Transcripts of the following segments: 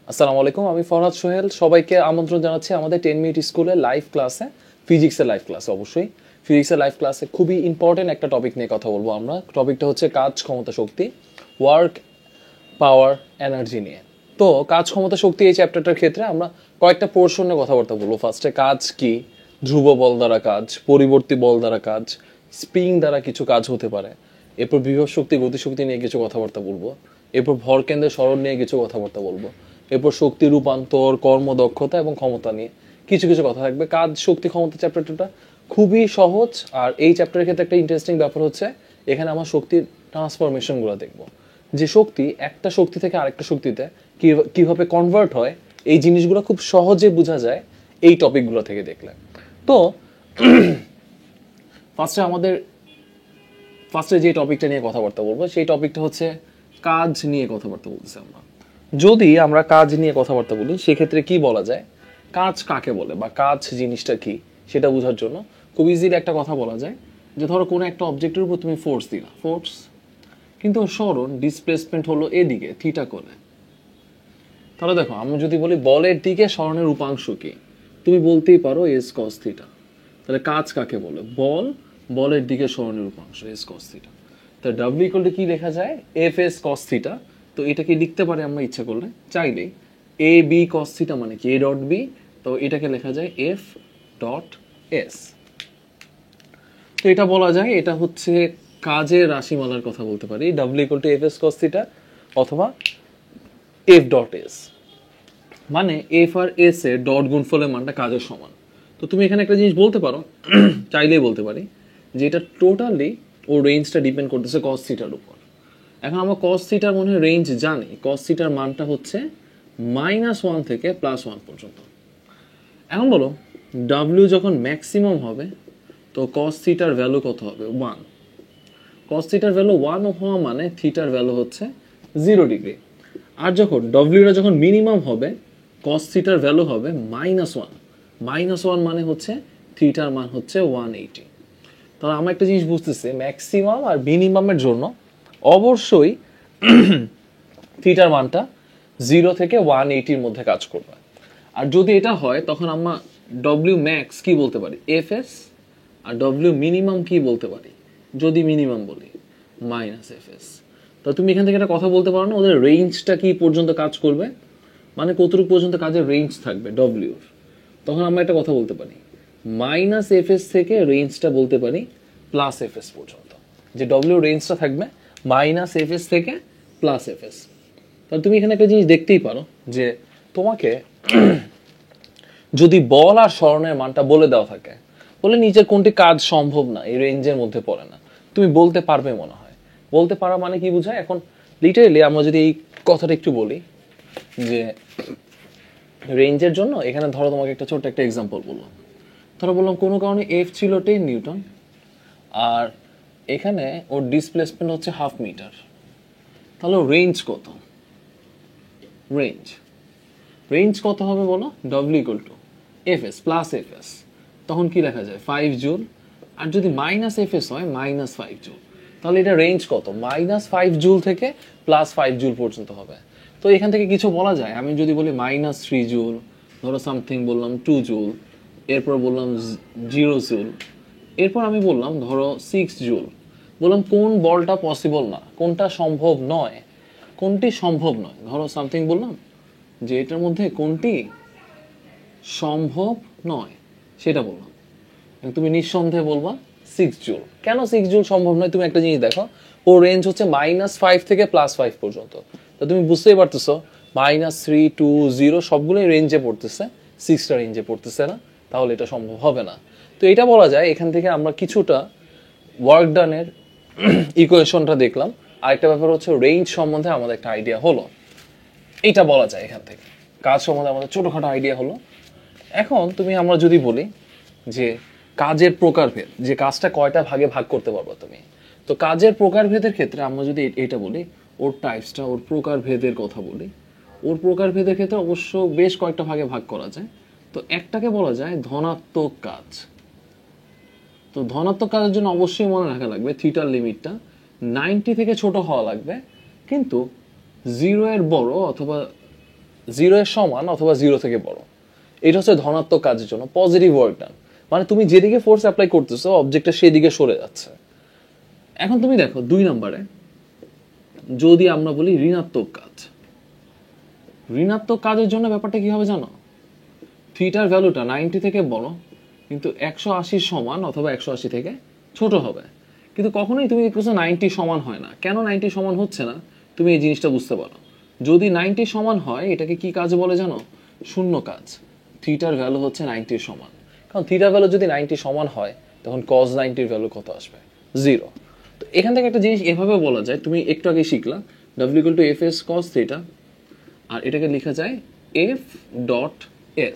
আসসালামু আলাইকুম, আমি ফরহাদ সোহেল। সবাইকে আমন্ত্রণ জানাচ্ছি আমাদের 10 মিনিট স্কুলে লাইভ ক্লাসে, ফিজিক্সের লাইভ ক্লাসে। অবশ্যই ফিজিক্সের লাইভ ক্লাসে খুবই ইম্পর্টেন্ট একটা টপিক নিয়ে কথা বলবো আমরা। টপিকটা হচ্ছে কাজ, ক্ষমতা, শক্তি, ওয়ার্ক, পাওয়ার, এনার্জি নিয়ে। তো কাজ, ক্ষমতা, শক্তি এই চ্যাপ্টারটার ক্ষেত্রে আমরা কয়েকটা পোর্শন নিয়ে কথাবার্তা বলবো। ফার্স্টে কাজ কি, ধ্রুব বল দ্বারা কাজ, পরিবর্তী বল দ্বারা কাজ, স্প্রিং দ্বারা কিছু কাজ হতে পারে। এরপর বিভব শক্তি, গতিশক্তি নিয়ে কিছু কথাবার্তা বলবো। এরপর ভরকেন্দ্রের সরণ নিয়ে কিছু কথাবার্তা বলবো। এরপর শক্তি রূপান্তর, কর্মদক্ষতা এবং ক্ষমতা নিয়ে কিছু কিছু কথা থাকবে। কাজ, শক্তি, ক্ষমতা চ্যাপ্টারটা খুবই সহজ। আর এই চ্যাপ্টারের ক্ষেত্রে একটা ইন্টারেস্টিং ব্যাপার হচ্ছে এখানে আমার শক্তির ট্রান্সফরমেশনগুলো দেখবো, যে শক্তি একটা শক্তি থেকে আরেকটা শক্তিতে কিভাবে কনভার্ট হয়, এই জিনিসগুলো খুব সহজে বোঝা যায় এই টপিকগুলো থেকে দেখলে। তো ফার্স্টে যে টপিকটা নিয়ে কথাবার্তা বলবো সেই টপিকটা হচ্ছে কাজ নিয়ে কথাবার্তা বলতেছি আমরা। যদি আমরা কাজ নিয়ে কথাবার্তা বলি সেক্ষেত্রে কি বলা যায়, কাজ কাকে বলে বা কাজ জিনিসটা কি সেটা বোঝার জন্য খুব ইজিলি একটা কথা বলা যায় যে ধরো কোনো একটা অবজেক্টের উপর তুমি ফোর্স দিলা, ফোর্স কিন্তু সরণ ডিসপ্লেসমেন্ট হলো এদিকে থিটা কোণে। তাহলে দেখো আমরা যদি বলি বলের দিকে সরণের উপাংশ কি, তুমি বলতেই পারো এস কস থিটা। তাহলে কাজ কাকে বলে, বলের দিকে সরণের উপাংশ এস কস থিটা। তাহলে ডাব্লিউ ইকুয়াল টু কি লেখা যায়, এফ এস কস থিটা। তো এটাকে লিখতে পারে আমরা ইচ্ছা করলে, চাইলেই এ বি কস থিটা মানে কি এ ডট বি, তো এটাকে লেখা যায় এফ ডট এস। তো এটা বলা যায় এটা হচ্ছে কাজের রাশিমালার কথা বলতে পারি, W equal two F S cos theta অথবা এফ ডট এস। মানে এফ আর এস এর ডট গুণফলের মানটা কাজের সমান। তো তুমি এখানে একটা জিনিস বলতে পারো, চাইলেই বলতে পারি যে এটা টোটালি ও রেঞ্জটা ডিপেন্ড করতেছে কস থিটার উপর। এখন আমরা কস থিটার মনে হয় রেঞ্জ জানি, কস থিটার মানটা হচ্ছে -1 থেকে +1 পর্যন্ত। এখন বলো ডাব্লিউ যখন ম্যাক্সিমাম হবে তো কস থিটার ভ্যালু কত হবে, 1। কস থিটার ভ্যালু 1 হওয়া মানে থিটার ভ্যালু হচ্ছে 0 ডিগ্রি। আর যখন ডব্লিউটা যখন মিনিমাম হবে কস থিটার ভ্যালু হবে -1। -1 মানে হচ্ছে থিটার মান হচ্ছে 180। তাহলে আমরা একটা জিনিস বুঝতেছি, ম্যাক্সিমাম আর মিনিমামের জন্য অবশ্যই থিটার মানটা 0 থেকে 180-র মধ্যে কাজ করবে। আর যদি এটা হয় তখন আমরা ডব্লিউ ম্যাক্স কি বলতে পারি, এফ এস, আর ডব্লিউ মিনিমাম কি বলতে পারি, যদি মিনিমাম বলি -এফ এস। তো তুমি এখান থেকে একটা কথা বলতে পারো না, ওদের রেঞ্জটা কি পর্যন্ত কাজ করবে, মানে কতটুকু পর্যন্ত কাজের রেঞ্জ থাকবে ডব্লিউর। তখন আমরা একটা কথা বলতে পারি -এফ এস থেকে রেঞ্জটা বলতে পারি +এফ এস পর্যন্ত, যে ডব্লিউ রেঞ্জটা থাকবে -এফ এস থেকে +এফ এস। তাহলে তুমি এখানে একটা জিনিস দেখতেই পারো যে তোমাকে যদি বল আর সরণের মানটা বলে দেওয়া থাকে, বলে নিচের কোনটি কাজ সম্ভব না, এই রেঞ্জের মধ্যে পড়ে না, তুমি বলতে পারবে মনে হয়। বলতে পারা মানে কি বোঝায়, এখন লিটারেলি আমরা যদি এই কথাটা একটু বলি যে রেঞ্জের জন্য এখানে ধরো তোমাকে একটা ছোট্ট একটা এক্সাম্পল বললাম। ধরো বললাম কোনো কারণে এফ ছিল 10 নিউটন আর এখানে ওর ডিসপ্লেসমেন্ট হচ্ছে 1/2 মিটার। তাহলে রেঞ্জ কত, রেঞ্জ কত হবে বলো, W equal to F S plus F S. তখন কি লেখা যায় 5 জুল। আর যদি -এফ এস হয় -5 জুল। তাহলে এটা রেঞ্জ কত, -5 জুল থেকে +5 জুল পর্যন্ত হবে। তো এখান থেকে কিছু বলা যায়, আমি যদি বলি -3 জুল, ধরো সামথিং বললাম 2 জুল, এরপর বললাম 0 জুল, এরপর আমি বললাম ধরো 6 জুল। বললাম কোন বলটা পসিবল না, কোনটা সম্ভব নয়, কোনটি সম্ভব নয়, ধরো সামথিং বললাম যে এটার মধ্যে কোনটি সম্ভব নয় সেটা বললাম। তুমি নিঃসন্দেহে বলবা 6 জুল। কেন 6 জুল সম্ভব নয়, তুমি একটা জিনিস দেখো, ও রেঞ্জ হচ্ছে -5 থেকে +5 পর্যন্ত। তো তুমি বুঝতেই পারতেছো -3, 2, 0 সবগুলোই রেঞ্জে পড়তেছে, 6টা রেঞ্জে পড়তেছে না, তাহলে এটা সম্ভব হবে না। তো এটা বলা যায় এখান থেকে আমরা কিছুটা ওয়ার্ক ডানের ইকুয়েশনটা দেখলাম। আরেকটা ব্যাপার হচ্ছে রেঞ্জ সম্বন্ধে আমাদের একটা আইডিয়া হলো, এইটা বলা যায় এখান থেকে কাজ সম্বন্ধে আমাদের ছোটখাটো আইডিয়া হলো। এখন আমরা যদি বলি যে কাজের প্রকারভেদ, যে কাজটা কয়টা ভাগে ভাগ করতে পারবো তুমি, তো কাজের প্রকারভেদের ক্ষেত্রে আমরা যদি এটা বলি ওর টাইপসটা, ওর প্রকারভেদের কথা বলি, ওর প্রকারভেদের ক্ষেত্রে অবশ্য বেশ কয়েকটা ভাগে ভাগ করা যায়। তো একটাকে বলা যায় ধনাত্মক কাজ। তো ধনাত্মক কাজের জন্য অবশ্যই মনে রাখা লাগবে থিটার লিমিটটা 90 থেকে ছোট হওয়া লাগবে, কিন্তু 0 এর বড় অথবা 0 এর সমান অথবা 0 থেকে বড়। এটা হচ্ছে ধনাত্মক কাজের জন্য পজিটিভ ওয়ার্ক ডান, মানে তুমি যেদিকে ফোর্স অ্যাপ্লাই করতেছো অবজেক্টটা সেদিকে সরে যাচ্ছে। এখন তুমি দেখো 2 নম্বরে যদি আমরা বলি ঋণাত্মক কাজ, ঋণাত্মক কাজের জন্য ব্যাপারটা কি হবে জানো? থিটার ভ্যালুটা 90 থেকে বড় কিন্তু 180 সমান অথবা 180 থেকে ছোট হবে। কিন্তু কখনোই তুমি দেখতেছো 90 সমান হয় না। কেন 90 সমান হচ্ছে না তুমি এই জিনিসটা বুঝতে পারো। যদি 90 সমান হয় এটাকে কি কাজ বলে জানো? শূন্য কাজ। থিটার ভ্যালু হচ্ছে 90 এর সমান, কারণ থিটার ভ্যালু যদি 90 সমান হয় তখন cos 90 এর ভ্যালু কত আসবে? 0। তো এখান থেকে একটা জিনিস এভাবে বলা যায়, তুমি একটু আগে শিখলা w = fs cos থিটা, আর এটাকে লেখা যায় f ডট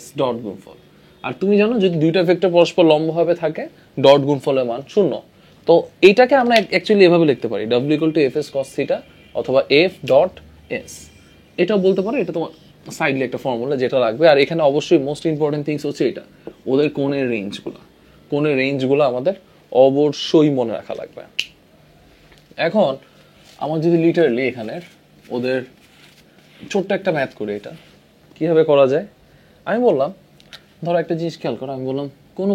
s ডট গুণফল। আর তুমি জানো যদি দুইটা ভেক্টর পরস্পর লম্বভাবে থাকে ডট গুণফলের মান 0। তো এইটাকে আমরা অ্যাকচুয়ালি এভাবে লিখতে পারি w = fs cos থিটা অথবা f ডট s। এটাও বলতে পারো, এটা তোমার সাইডলি একটা ফর্মুলা যেটা লাগবে। আর এখানে অবশ্যই মোস্ট ইম্পর্টেন্ট থিংস হচ্ছে এটা, ওদের কোণের রেঞ্জগুলো আমাদের অবশ্যই মনে রাখা লাগবে। এখন আমার যদি লিটারালি এখানের ওদের ছোট্ট একটা ম্যাথ করে এটা কিভাবে করা যায়, আমি বললাম ধরো একটা জিনিস খেয়াল করো, আমি বললাম কোনো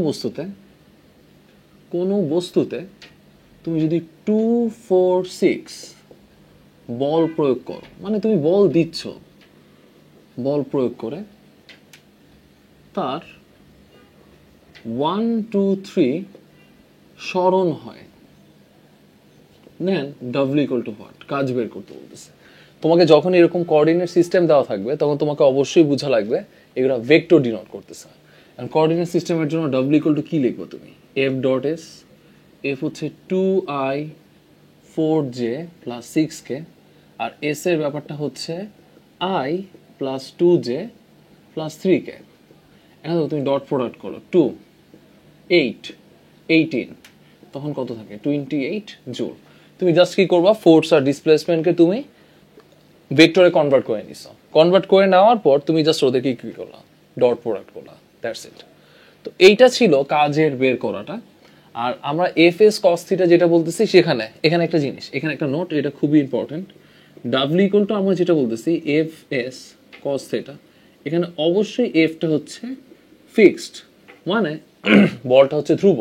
বস্তুতে তুমি যদি 2 4 6 বল প্রয়োগ করো, মানে তুমি বল দিচ্ছ, বল প্রয়োগ করে তার 1 2 3 স্মরণ হয়, নেন w = what, কাজ বের করতে বলতেছে। তোমাকে যখন এরকম কোঅর্ডিনেট সিস্টেম দেওয়া থাকবে তখন তোমাকে অবশ্যই বোঝা লাগবে এগুলো ভেক্টর ডিনোট করতেছে। আর কোঅর্ডিনেট সিস্টেমের জন্য w = কি লিখবো তুমি? f ডট s, f হচ্ছে 2i 4j প্লাস 6k, আর s এর ব্যাপারটা হচ্ছে i plus 2j plus 3k। এখন তুমি ডট প্রোডাক্ট করো 2 8 18, তখন কত থাকে? 28 জুল। তুমি জাস্ট কি করবা, ফোর্স আর ডিসপ্লেসমেন্টকে তুমি ভেক্টরে কনভার্ট করে নিছো, কনভার্ট করে নেওয়ার পর তুমি জাস্ট ওদেরকে কি করলা, ডট প্রোডাক্ট করলা, দ্যাটস ইট। তো এইটা ছিল কাজের বের করাটা। আর আমরা fs cos থিটা যেটা বলতেছি সেখানে এখানে একটা জিনিস, এখানে একটা নোট, এটা খুবই ইম্পর্টেন্ট। w = আমরা যেটা বলতেছি fs cos থিটা, এখানে অবশ্যই fটা হচ্ছে ফিক্সড, মানে বলটা হচ্ছে ধ্রুব।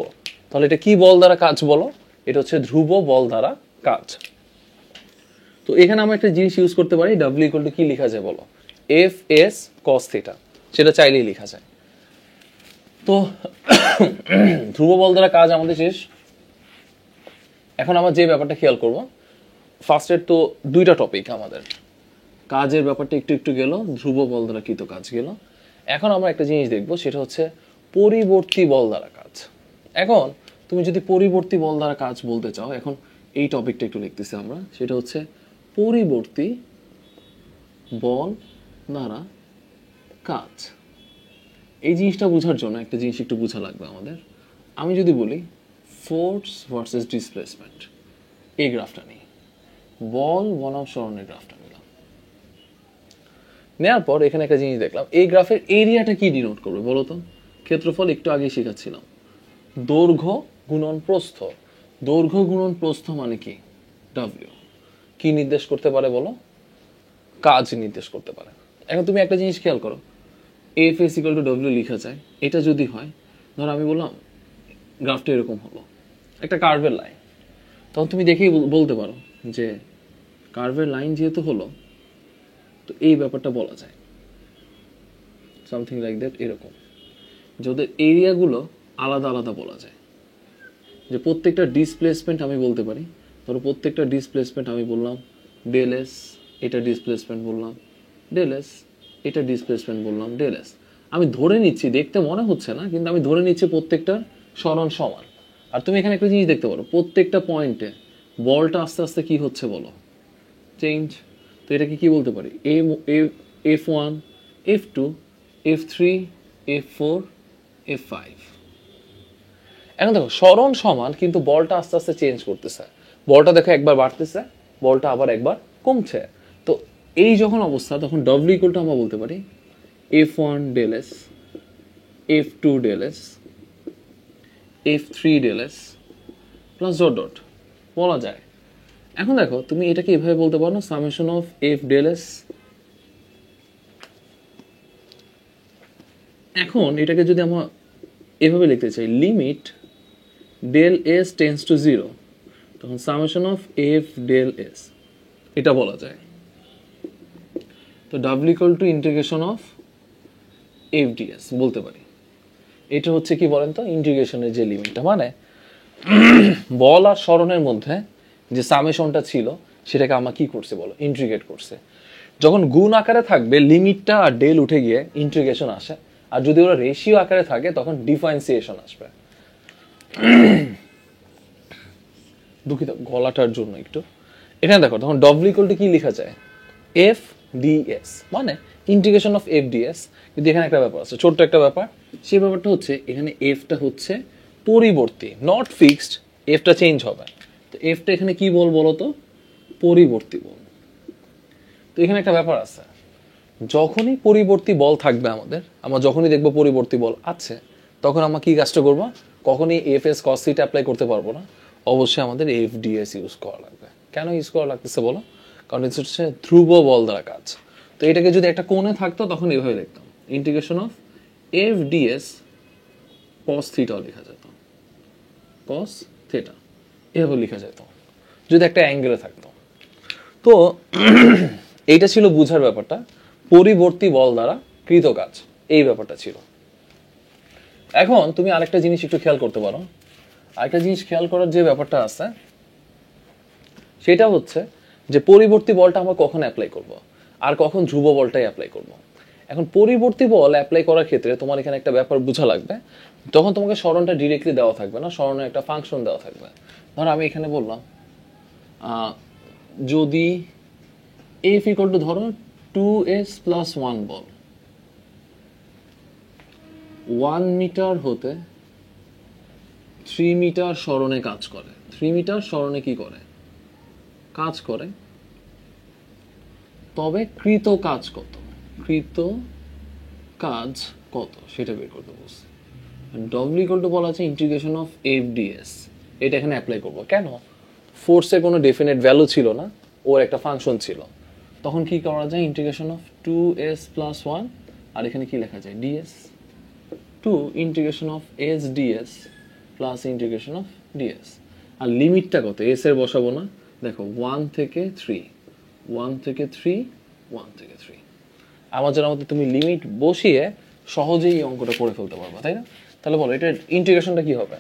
তাহলে এটা কি বল দ্বারা কাজ বলো? এটা হচ্ছে ধ্রুব বল দ্বারা কাজ। তো এখানে আমরা একটা জিনিস ইউজ করতে পারি, w = কি লেখা যায় বলো? fs cos থিটা, সেটা চাইলেই লেখা যায়। তো ধ্রুব বল দ্বারা কাজ আমাদের শেষ। এখন আমরা যে ব্যাপারটা খেয়াল করব, ফার্স্টের তো দুইটা টপিক আমাদের, কাজের ব্যাপারটা একটু একটু গেল, ধ্রুব বল দ্বারা কৃত কাজ গেল। এখন আমরা একটা জিনিস দেখব, সেটা হচ্ছে পরিবর্তী বল দ্বারা কাজ। এখন তুমি যদি পরিবর্তী বল দ্বারা কাজ বলতে চাও, এখন এই টপিকটা একটু লিখতেছি আমরা, সেটা হচ্ছে পরিবর্তী বল দ্বারা কাজ। এই জিনিসটা বোঝার জন্য একটা জিনিস একটু বোঝা লাগবে আমাদের। আমি যদি বলি ফোর্স ভার্সেস ডিসপ্লেসমেন্ট, এই গ্রাফটা নিই, বল বনাম সরণের গ্রাফটা নিলাম, নেওয়ার পর এখানে একটা জিনিস দেখলাম, এই গ্রাফের এরিয়াটা কি ডিনোট করবে বলো তো? ক্ষেত্রফল একটু আগে শেখাচ্ছিলাম, দৈর্ঘ্য গুণন প্রস্থ। দৈর্ঘ্য গুণন প্রস্থ মানে কি? w। কি নির্দেশ করতে পারে বলো? কাজ নির্দেশ করতে পারে। এখন তুমি একটা জিনিস খেয়াল করো, fs = w লেখা যায়। এটা যদি হয়, ধর আমি বললাম গ্রাফটা এরকম হলো, একটা কার্ভের লাইন, তখন তুমি দেখেই বলতে পারো যে কার্ভের লাইন যেহেতু হলো, তো এই ব্যাপারটা বলা যায় সামথিং লাইক দ্যাট, এরকম যাদের এরিয়াগুলো আলাদা আলাদা বলা যায়, যে প্রত্যেকটা ডিসপ্লেসমেন্ট আমি বলতে পারি, ধরো প্রত্যেকটা ডিসপ্লেসমেন্ট আমি বললাম ডেল এস, এটা ডিসপ্লেসমেন্ট বললাম ডেল এস, এটা ডিসপ্লেসমেন্ট বললাম ডেল এস। আমি ধরে নিচ্ছি, দেখতে মনে হচ্ছে না কিন্তু আমি ধরে নিচ্ছি প্রত্যেকটার সরণ সমান। আর তুমি এখানে একটা জিনিস দেখতে পারো, প্রত্যেকটা পয়েন্টে বলটা আস্তে আস্তে কি হচ্ছে বলো? চেঞ্জ। তো এটাকে কি বলতে পারি? f1 f2 f3 f4 f5। এখন দেখো সরণ সমান কিন্তু বলটা আস্তে আস্তে চেঞ্জ করতেছে, বলটা দেখো একবার বাড়তেছে, বলটা আবার একবার কমছে। তো এই যখন অবস্থা, তখন w = আমরা বলতে পারি f1 del S, f2 del S, f3 del S plus dot dot বলা যায়। এখন দেখো তুমি এটাকে এভাবে বলতে পারো না, summation of F del S. এখন এটাকে যদি আমরা এভাবে লিখতে চাই, limit del S tends to 0, তখন summation of F del S এটা বলা যায়। তো W equal to integration of F DS বলতে পারি। এটা হচ্ছে কি বলেন তো, ইন্টিগ্রেশনের যে লিমিটটা, মানে বল আর স্মরণের মধ্যে যে সামেশনটা ছিল সেটাকে আমরা কি করছে বলো, ইন্টিগ্রেট করছে। যখন গুণ আকারে থাকবে লিমিটটা আর ডেল উঠে গিয়ে ইন্টিগ্রেশন আসে, আর যদি ওরা রেশিও আকারে থাকে তখন ডিফারেন্সিয়েশন আসবে। দুঃখিত গলাটার জন্য একটু। এখানে দেখো তখন ডব্লিউ ইকুয়াল টু কি লেখা যায়, এফ ডিএস, মানে ইন্টিগ্রেশন অফ এফ ডিএস। কিন্তু এখানে একটা ব্যাপার আছে, ছোট্ট একটা ব্যাপার। সেই ব্যাপারটা হচ্ছে এখানে এফটা হচ্ছে পরিবর্তী, নট ফিক্সড, এফটা চেঞ্জ হবে। তো এফটা এখানে কি বল বলো তো, পরিবর্তী বল। তো এখানে একটা ব্যাপার আছে, যখনই পরিবর্তী বল থাকবে আমাদের, আমরা যখনই দেখবো পরিবর্তী বল আছে, তখন আমরা কি কাজটা করবো, কখনই F S cos theta apply করতে পারবো না, অবশ্যই আমাদের এফ ডিএস ইউজ করা লাগবে। কেন ইউজ করা লাগতেছে বলো, কারণ এটা হচ্ছে ধ্রুব বল দ্বারা কাজ। তো এটাকে যদি একটা কোণে থাকতো তখন এভাবে লিখতাম, ইন্টিগ্রেশন অফ এফ ডিএস কস থিটাও লেখা যেত, কস থিটা এভাবে লেখা যেত যদি একটা অ্যাঙ্গেলে থাকতো। তো এইটা ছিল বুঝার ব্যাপারটা, পরিবর্তী বল দ্বারা কৃত কাজ, এই ব্যাপারটা ছিল। এখন তুমি আরেকটা জিনিস একটু খেয়াল করতে পারো, আরেকটা জিনিস খেয়াল করার যে ব্যাপারটা আছে সেটা হচ্ছে যে পরিবর্তী বলটা আমরা কখন অ্যাপ্লাই করব আর কখন ধ্রুব বলটাই অ্যাপ্লাই করব। এখন পরিবর্তী বল অ্যাপ্লাই করার ক্ষেত্রে তোমার এখানে একটা ব্যাপার বোঝা লাগবে, তখন তোমাকে স্মরণটা ডিরেক্টলি দেওয়া থাকবে না, স্মরণের একটা ফাংশন দেওয়া থাকবে। ধরো আমি এখানে বললাম যদি এফ ইকুয়াল টু ধরো 2s + 1 বল 1 মিটার হতে 3 মিটার স্মরণে কাজ করে, 3 মিটার স্মরণে কি করে, কাজ করে, তবে কৃত কাজ কত, কৃত কাজ কত সেটা বের করতে বলছে। ডব্লিউ ইকুয়াল টু বলা আছে ইন্টিগ্রেশন অফ এফ ডিএস, এটা এখানে অ্যাপ্লাই করবো। কেন, ফোর্সের কোনো ডেফিনেট ভ্যালু ছিল না, ওর একটা ফাংশন ছিল, তখন কি করা যায়, ইন্টিগ্রেশন অফ 2s + 1, আর এখানে কি লেখা যায়, DS, to integration of S DS plus integration of DS. আর লিমিটটা কত, এস এর বসাবো না, দেখো 1 থেকে 3, 1 থেকে 3, 1 থেকে 3। আমাদের তুমি লিমিট বসিয়ে সহজেই এই অঙ্কটা করে ফেলতে পারবা, তাই না? তাহলে বলো এটার ইন্টিগ্রেশনটা কি হবে,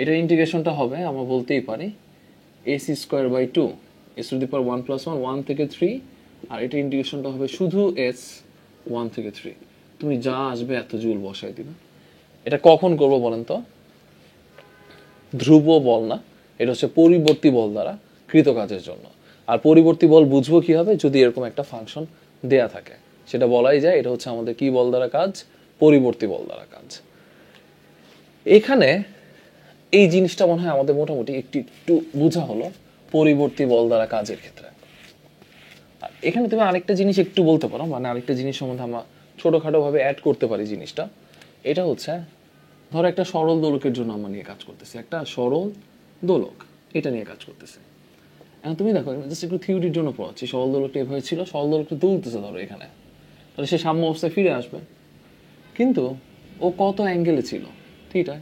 এটার ইন্টিগ্রেশনটা হবে আমরা বলতেই পারি ac²/2 s⁻1 + 1, 1 থেকে 3, আর এটা ইন্টিগ্রেশনটা হবে শুধু s 1 থেকে 3। তুমি যা আসবে এত জুল বসাই দিবে। এটা কখন করবো বলেন তো, ধ্রুব বল না, এটা হচ্ছে পরিবর্তী বল দ্বারা কৃত কাজের জন্য। আর পরিবর্তী বল বুঝবো কি হবে, যদি এরকম একটা ফাংশন দেয়া থাকে, সেটা বলাই যায় এটা হচ্ছে আমাদের কি বল দ্বারা কাজ, পরিবর্তী বল দ্বারা কাজ। এখানে এই জিনিসটা মনে হয় আমাদের মোটামুটি একটু বোঝা হলো পরিবর্তী বল দ্বারা কাজের ক্ষেত্রে। আর এখানে তুমি আরেকটা জিনিস একটু বলতে পারো, মানে আরেকটা জিনিস সম্বন্ধে আমরা ছোটখাটো ভাবে অ্যাড করতে পারি জিনিসটা। এটা হচ্ছে ধরো একটা সরল দোলকের জন্য আমরা নিয়ে কাজ করতেছি, একটা সরল দোলক এটা নিয়ে কাজ করতেছি। এখন তুমি দেখো জাস্ট একটু থিওরির জন্য পড়াচ্ছি, সরল দোলকটা এভাবে ছিল, সরল দোলকটা দুলতেছে ধরো এখানে, তাহলে সে সাম্য অবস্থায় ফিরে আসবে, কিন্তু ও কত অ্যাঙ্গেলে ছিল, থিটা,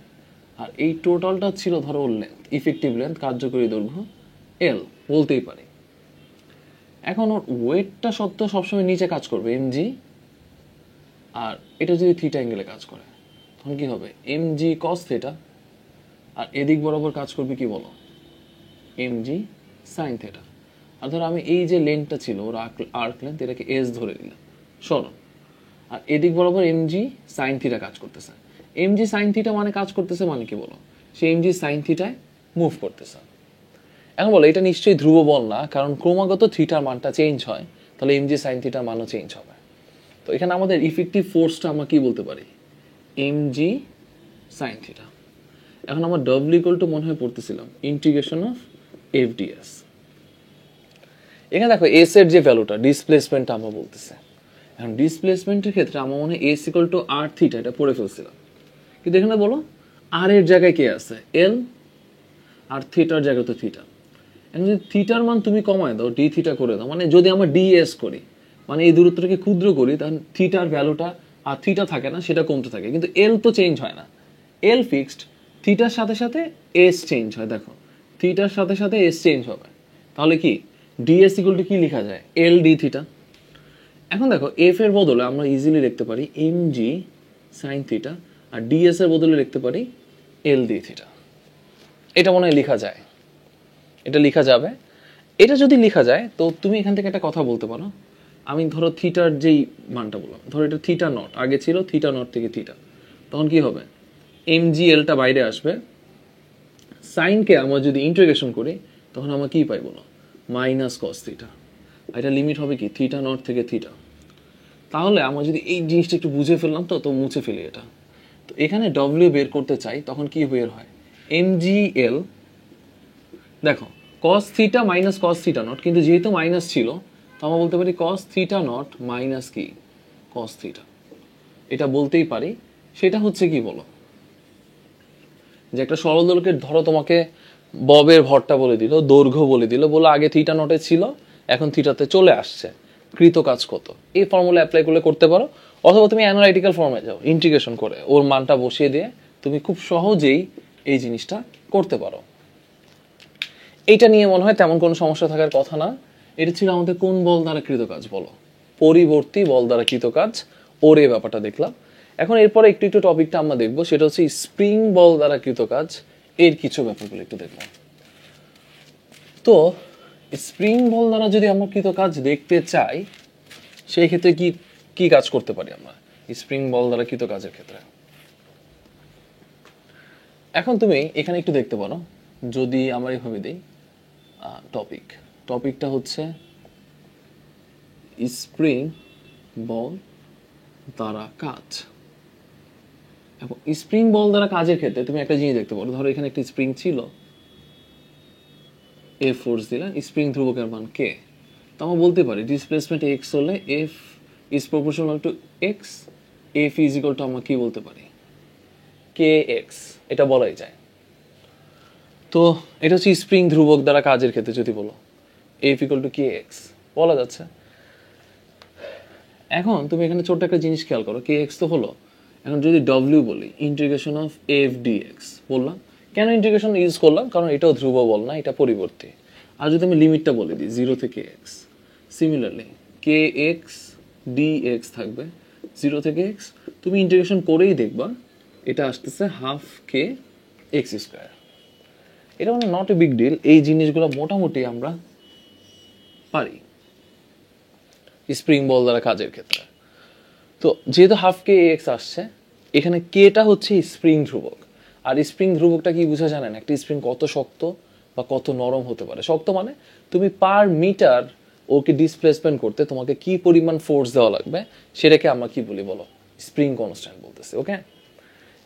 আর এই টোটালটা ছিল ধরো ওর লেন্থ, ইফেক্টিভ লেন্থ, কার্যকরী দৈর্ঘ্য এল বলতেই পারি। এখন ওর ওয়েটটা সত্ত্বেও সবসময় নিচে কাজ করবে mg, আর এটা যদি থিটা অ্যাঙ্গেলে কাজ করে তখন কি হবে mg cos থিটা, আর এদিক বরাবর কাজ করবে কি বলো, mg sin থিটা। আর ধরো আমি এই যে লেন্থটা ছিল ওর আর্ক লেন্থ, এটাকে s ধরে নিলাম সরণ, আর এদিক বরাবর mg sin থিটা কাজ করতেছে। mg sin থিটা মানে কাজ করতেছে মানে কি বলো, সে mg sin থিটায় মুভ করতেছে। এখন বলো এটা নিশ্চয়ই ধ্রুব বল না, কারণ ক্রমাগত থিটার মানটা চেঞ্জ হয়, তাহলে mg sin থিটার মানও চেঞ্জ হবে। তো এখানে আমাদের ইফেক্টিভ ফোর্সটা আমরা কি বলতে পারি, mg sin থিটা। এখন আমরা w ইকুয়াল টু মনে হয় পড়তেছিলাম ইন্টিগ্রেশন অফ এফ ডিএস। এখানে দেখো এস এর যে ভ্যালুটা, ডিসপ্লেসমেন্টটা আমরা বলতেছি। এখন ডিসপ্লেসমেন্টের ক্ষেত্রে আমরা মনে হয় S equal to R theta এটা পড়ে ফেলছিলাম, কিন্তু এখানে বলো আর এর জায়গায় কে আছে, এল, আর থিটার জায়গায় তো থিটা। এখন যদি থিটার মান তুমি কমায় দাও, ডি থিটা করে দাও, মানে যদি আমরা ডিএস করি, মানে এই দূরত্বটাকে ক্ষুদ্র করি, তাহলে থিটার ভ্যালুটা আর থিটা থাকে না, সেটা কমতে থাকে, কিন্তু এল তো চেঞ্জ হয় না, এল ফিক্সড, থিটার সাথে সাথে এস চেঞ্জ হয়। দেখো থিটার সাথে সাথে এস চেঞ্জ হবে, তাহলে কি ডিএস ইকুয়াল টু কি লেখা যায়, এল ডি থিটা। এখন দেখো এফ এর বদলে আমরা ইজিলি লিখতে পারি এম জি সাইন থিটা, আর ডিএস এর বদলে লিখতে পারি এল ডি থিটা। এটা মনে হয় লেখা যায়, এটা লেখা যাবে। এটা যদি লেখা যায় তো তুমি এখান থেকে একটা কথা বলতে পারো, আমি ধরো থিটার যেই মানটা বললাম, ধরো এটা থিটা নট, আগে ছিল থিটা নট থেকে থিটা, তখন কি হবে, এম জি এলটা বাইরে আসবে, সাইনকে আমরা যদি ইন্টিগ্রেশন করি তখন আমরা কি পাই বলো, মাইনাস কস থিটা। এটা লিমিট হবে কি থিটা নট থেকে থিটা। তাহলে আমরা যদি এই জিনিসটা একটু বুঝে ফেললাম, তো তো মুছে ফেলি এটা। তো এখানে ডব্লিউ বের করতে চাই, তখন কি বের হয়, এম জি এল, দেখো cos theta minus cos theta not, কিন্তু যেহেতু মাইনাস ছিল তো আমরা বলতে পারি কস থিটা নট মাইনাস কি কস থিটা, এটা বলতেই পারি। সেটা হচ্ছে কি বলো, যে একটা সরলদৈর্ঘ্যের ধরো তোমাকে ববের ভরটা বলে দিল, দৈর্ঘ্য বলে দিল, বলে আগে থিটা নটে ছিল এখন থিটাতে চলে আসছে, কৃত কাজ কত, এই ফর্মুলা অ্যাপ্লাই করলে করতে পারো। অথবা তুমি অ্যানালাইটিক্যাল ফর্মে যাও, ইন্টিগ্রেশন করে ওর মানটা বসিয়ে দিয়ে তুমি খুব সহজেই এই জিনিসটা করতে পারো। এইটা নিয়ে মনে হয় তেমন কোনো সমস্যা থাকার কথা না। এটা ছিল আমাদের কোন বল দ্বারা কৃত কাজ বলো, পরিবর্তী বল দ্বারা কৃত কাজ, ওর এই ব্যাপারটা দেখলাম। এখন এরপরে একটু একটু টপিকটা আমরা দেখবো, সেটা হচ্ছে স্প্রিং বল দ্বারা কৃত কাজ, এর কিছু ব্যাপারগুলো একটু দেখলাম। তো স্প্রিং বল দ্বারা যদি আমরা কৃত কাজ দেখতে চাই, সেই ক্ষেত্রে কি কি কাজ করতে পারি আমরা স্প্রিং বল দ্বারা কৃত কাজের ক্ষেত্রে। এখন তুমি এখানে একটু দেখতে পারো, যদি আমরা এইভাবে দিই টপিকটা হচ্ছে স্প্রিং বল দ্বারা কাজ। এখন স্প্রিং বল দ্বারা কাজের ক্ষেত্রে তুমি একটা জিনিস দেখতে পারো, ধরো এখানে একটা স্প্রিং ছিল, এফ ফোর্স দিলাম, স্প্রিং ধ্রুবকের মান কে, তো আমরা বলতে পারি ডিসপ্লেসমেন্ট এক্স হলে F is proportional to x, F is equal two আমরা কি বলতে পারি কে এক্স, এটা বলাই যায়। তো এটা হচ্ছে স্প্রিং ধ্রুবক দ্বারা কাজের ক্ষেত্রে যদি বলো F equal to K x বলা যাচ্ছে। এখন তুমি এখানে ছোট্ট একটা জিনিস খেয়াল করো, কে এক্স তো হলো, এখন যদি ডব্লিউ বলি integration of F D x বললাম, কেন ইন্টিগ্রেশন ইউজ করলাম, কারণ এটাও ধ্রুব বল না, এটা পরিবর্তী। আর যদি আমি লিমিটটা বলে দিই 0 থেকে এক্স, সিমিলারলি কে এক্স ডি এক্স থাকবে 0 থেকে এক্স, তুমি ইন্টিগ্রেশন করেই দেখবা এটা আসতেছে হাফ কে এক্স স্কোয়ার। এটা মানে নট এ বিগ ডিল, এই জিনিসগুলো মোটামুটি আমরা পারি স্প্রিং বল দ্বারা কাজের ক্ষেত্রে। তো যেহেতু হাফ কে এক্স আসছে, এখানে কেটা হচ্ছে স্প্রিং ধ্রুবক, আর স্প্রিং ধ্রুবকটা কি বোঝা জানেন, একটা স্প্রিং কত শক্ত বা কত নরম হতে পারে। শক্ত মানে তুমি পার মিটার ওকে ডিসপ্লেসমেন্ট করতে তোমাকে কি পরিমাণ ফোর্স দেওয়া লাগবে, সেটাকে আমরা কি বলি বলো, স্প্রিং কনস্ট্যান্ট বলতেছি। ওকে,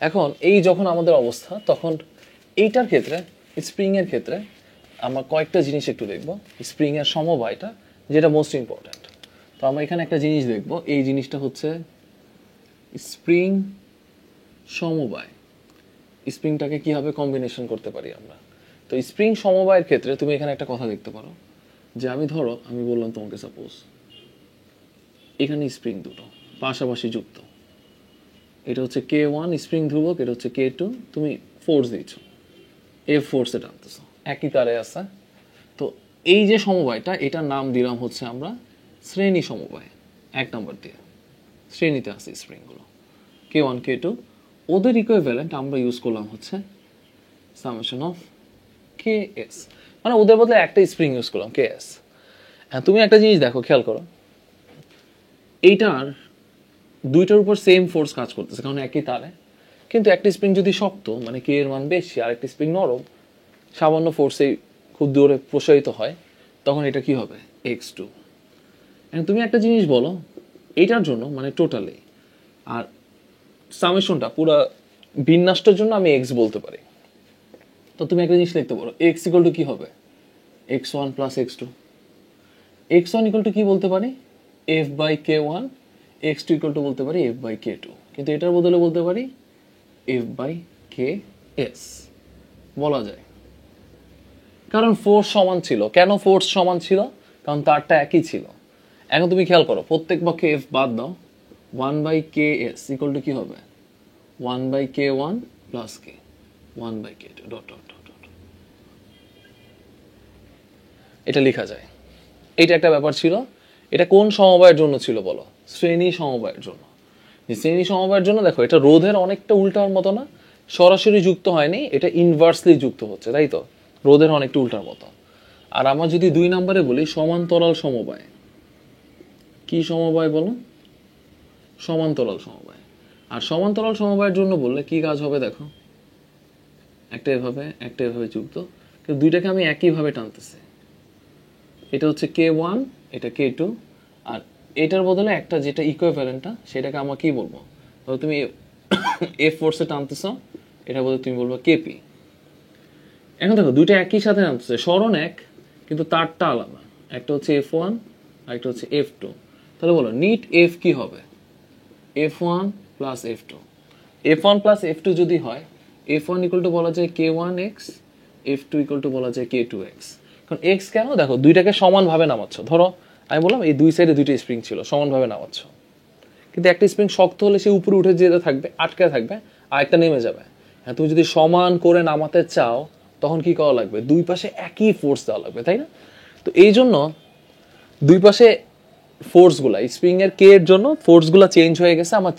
এখন এই যখন আমাদের অবস্থা, তখন এইটার ক্ষেত্রে স্প্রিং এর ক্ষেত্রে আমরা কয়েকটা জিনিস একটু দেখবো, স্প্রিং এর সমবায়টা যেটা মোস্ট ইম্পর্ট্যান্ট। তো আমরা এখানে একটা জিনিস দেখবো, এই জিনিসটা হচ্ছে স্প্রিং সমবায়, স্প্রিংটাকে কিভাবে কম্বিনেশন করতে পারি আমরা। তো স্প্রিং সমবায়ের ক্ষেত্রে তুমি এখানে একটা কথা দেখতে পারো, যে আমি ধরো আমি বললাম তোমাকে সাপোজ এখানে স্প্রিং দুটো পাশাপাশি যুক্ত, এটা হচ্ছে কে ওয়ান স্প্রিং ধ্রুবক, এটা হচ্ছে কে টু, তুমি ফোর্স দিচ্ছ, এফ ফোর্সে টানতেছ, একই তারে আছে। তো এই যে সমবায়টা, এটার নাম দিলাম হচ্ছে আমরা শ্রেণী সমবায়, 1 নম্বর দিয়ে শ্রেণীতে আছে স্প্রিংগুলো কে ওয়ান কে টু, ওদের ইকুইভ্যালেন্ট আমরা ইউজ করলাম হচ্ছে সামেশন অফ কে এস, মানে ওদের বদলে একটা স্প্রিং ইউজ করলাম কে এস। হ্যাঁ, তুমি একটা জিনিস দেখো, খেয়াল করো, এইটার দুইটার উপর সেম ফোর্স কাজ করতেছে, কারণ একই তারে, কিন্তু একটা স্প্রিং যদি শক্ত মানে কে এর মান বেশি, আর একটা স্প্রিং নরম, সামান্য ফোর্সেই খুব দূরে প্রসারিত হয়, তখন এটা কি হবে এক্স টু। তুমি একটা জিনিস বলো, এইটার জন্য মানে টোটালি, আর সামেশনটা পুরো বিন্যাসটার জন্য আমি এক্স বলতে পারি। তো তুমি একটা জিনিস লিখতে পারো, এক্স ইকুয়াল টু কি হবে X one plus X two, X one equal to কি বলতে পারি F by K one, X two equal to বলতে পারি এফ বাই কে টু, কিন্তু এটার বদলে বলতে পারি এফ বাই কে এস বলা যায়। কারণ ফোর্স সমান ছিল। কেন ফোর্স সমান ছিল? কারণ তারটা একই ছিল। এখন তুমি খেয়াল করো, প্রত্যেক পক্ষে এফ বাদ দাও, 1/ks ইকুয়াল টু কি হবে? 1/k1 প্লাস কে 1/k2 dot dot dot dot. এটা লেখা যায়। এটা একটা ব্যাপার ছিল। এটা কোন সমবায়ের জন্য ছিল বলো? শ্রেণী সমবায়ের জন্য। শ্রেণী সমবায়ের জন্য দেখো, এটা রোধের অনেকটা উল্টার মতো না, সরাসরি যুক্ত হয়নি, এটা ইনভার্সলি যুক্ত হচ্ছে, তাই তো? রোধের অনেকটা উল্টার মতো। আর আমার যদি 2 নম্বরে বলি সমান্তরাল সমবায়, কি সমবায় বলো? সমান্তরাল সমবায়। আর সমান্তরাল সমবায়ের জন্য বললে কি কাজ হবে দেখো, একটা এভাবে একটা এভাবে যুক্ত, কিন্তু দুইটাকে আমি একইভাবে টানতেছি। এটা হচ্ছে K1, এটা K2, আর এটার বদলে একটা যেটা ইকুইভ্যালেন্টটা সেটাকে আমরা কি বলবো? ধরো তুমি এফ ফোর্সে টানতেছ, এটা বলতে তুমি বলবো কেপি। এখন দেখো দুইটা একই সাথে টানতেছে, সরণ এক কিন্তু তারটা আলাদা, একটা হচ্ছে F1 আর একটা হচ্ছে F2। তাহলে বলো নিট এফ কি হবে? F1 plus F2। F1 plus F2 যদি হয়, F1 ইকুয়াল টু বলা যায় K1x, F2 ইকুয়াল টু বলা যায় K2x। কারণ এক্স কেন? দেখো দুইটাকে সমানভাবে নামাচ্ছ। ধরো আমি বললাম এই দুই সাইডে দুইটা স্প্রিং ছিল, সমানভাবে নামাচ্ছ, কিন্তু একটা স্প্রিং শক্ত হলে সে উপরে উঠে যেতে থাকবে, আটকে থাকবে, আর একটা নেমে যাবে। হ্যাঁ, তুমি যদি সমান করে নামাতে চাও তখন কি করা লাগবে? দুই পাশে একই ফোর্স দেওয়া লাগবে, তাই না? তো এই জন্য দুই পাশে ফোর্সগুলা, স্প্রিং এর কে এর জন্য ফোর্সগুলা চেঞ্জ হয়ে গেছে আমার,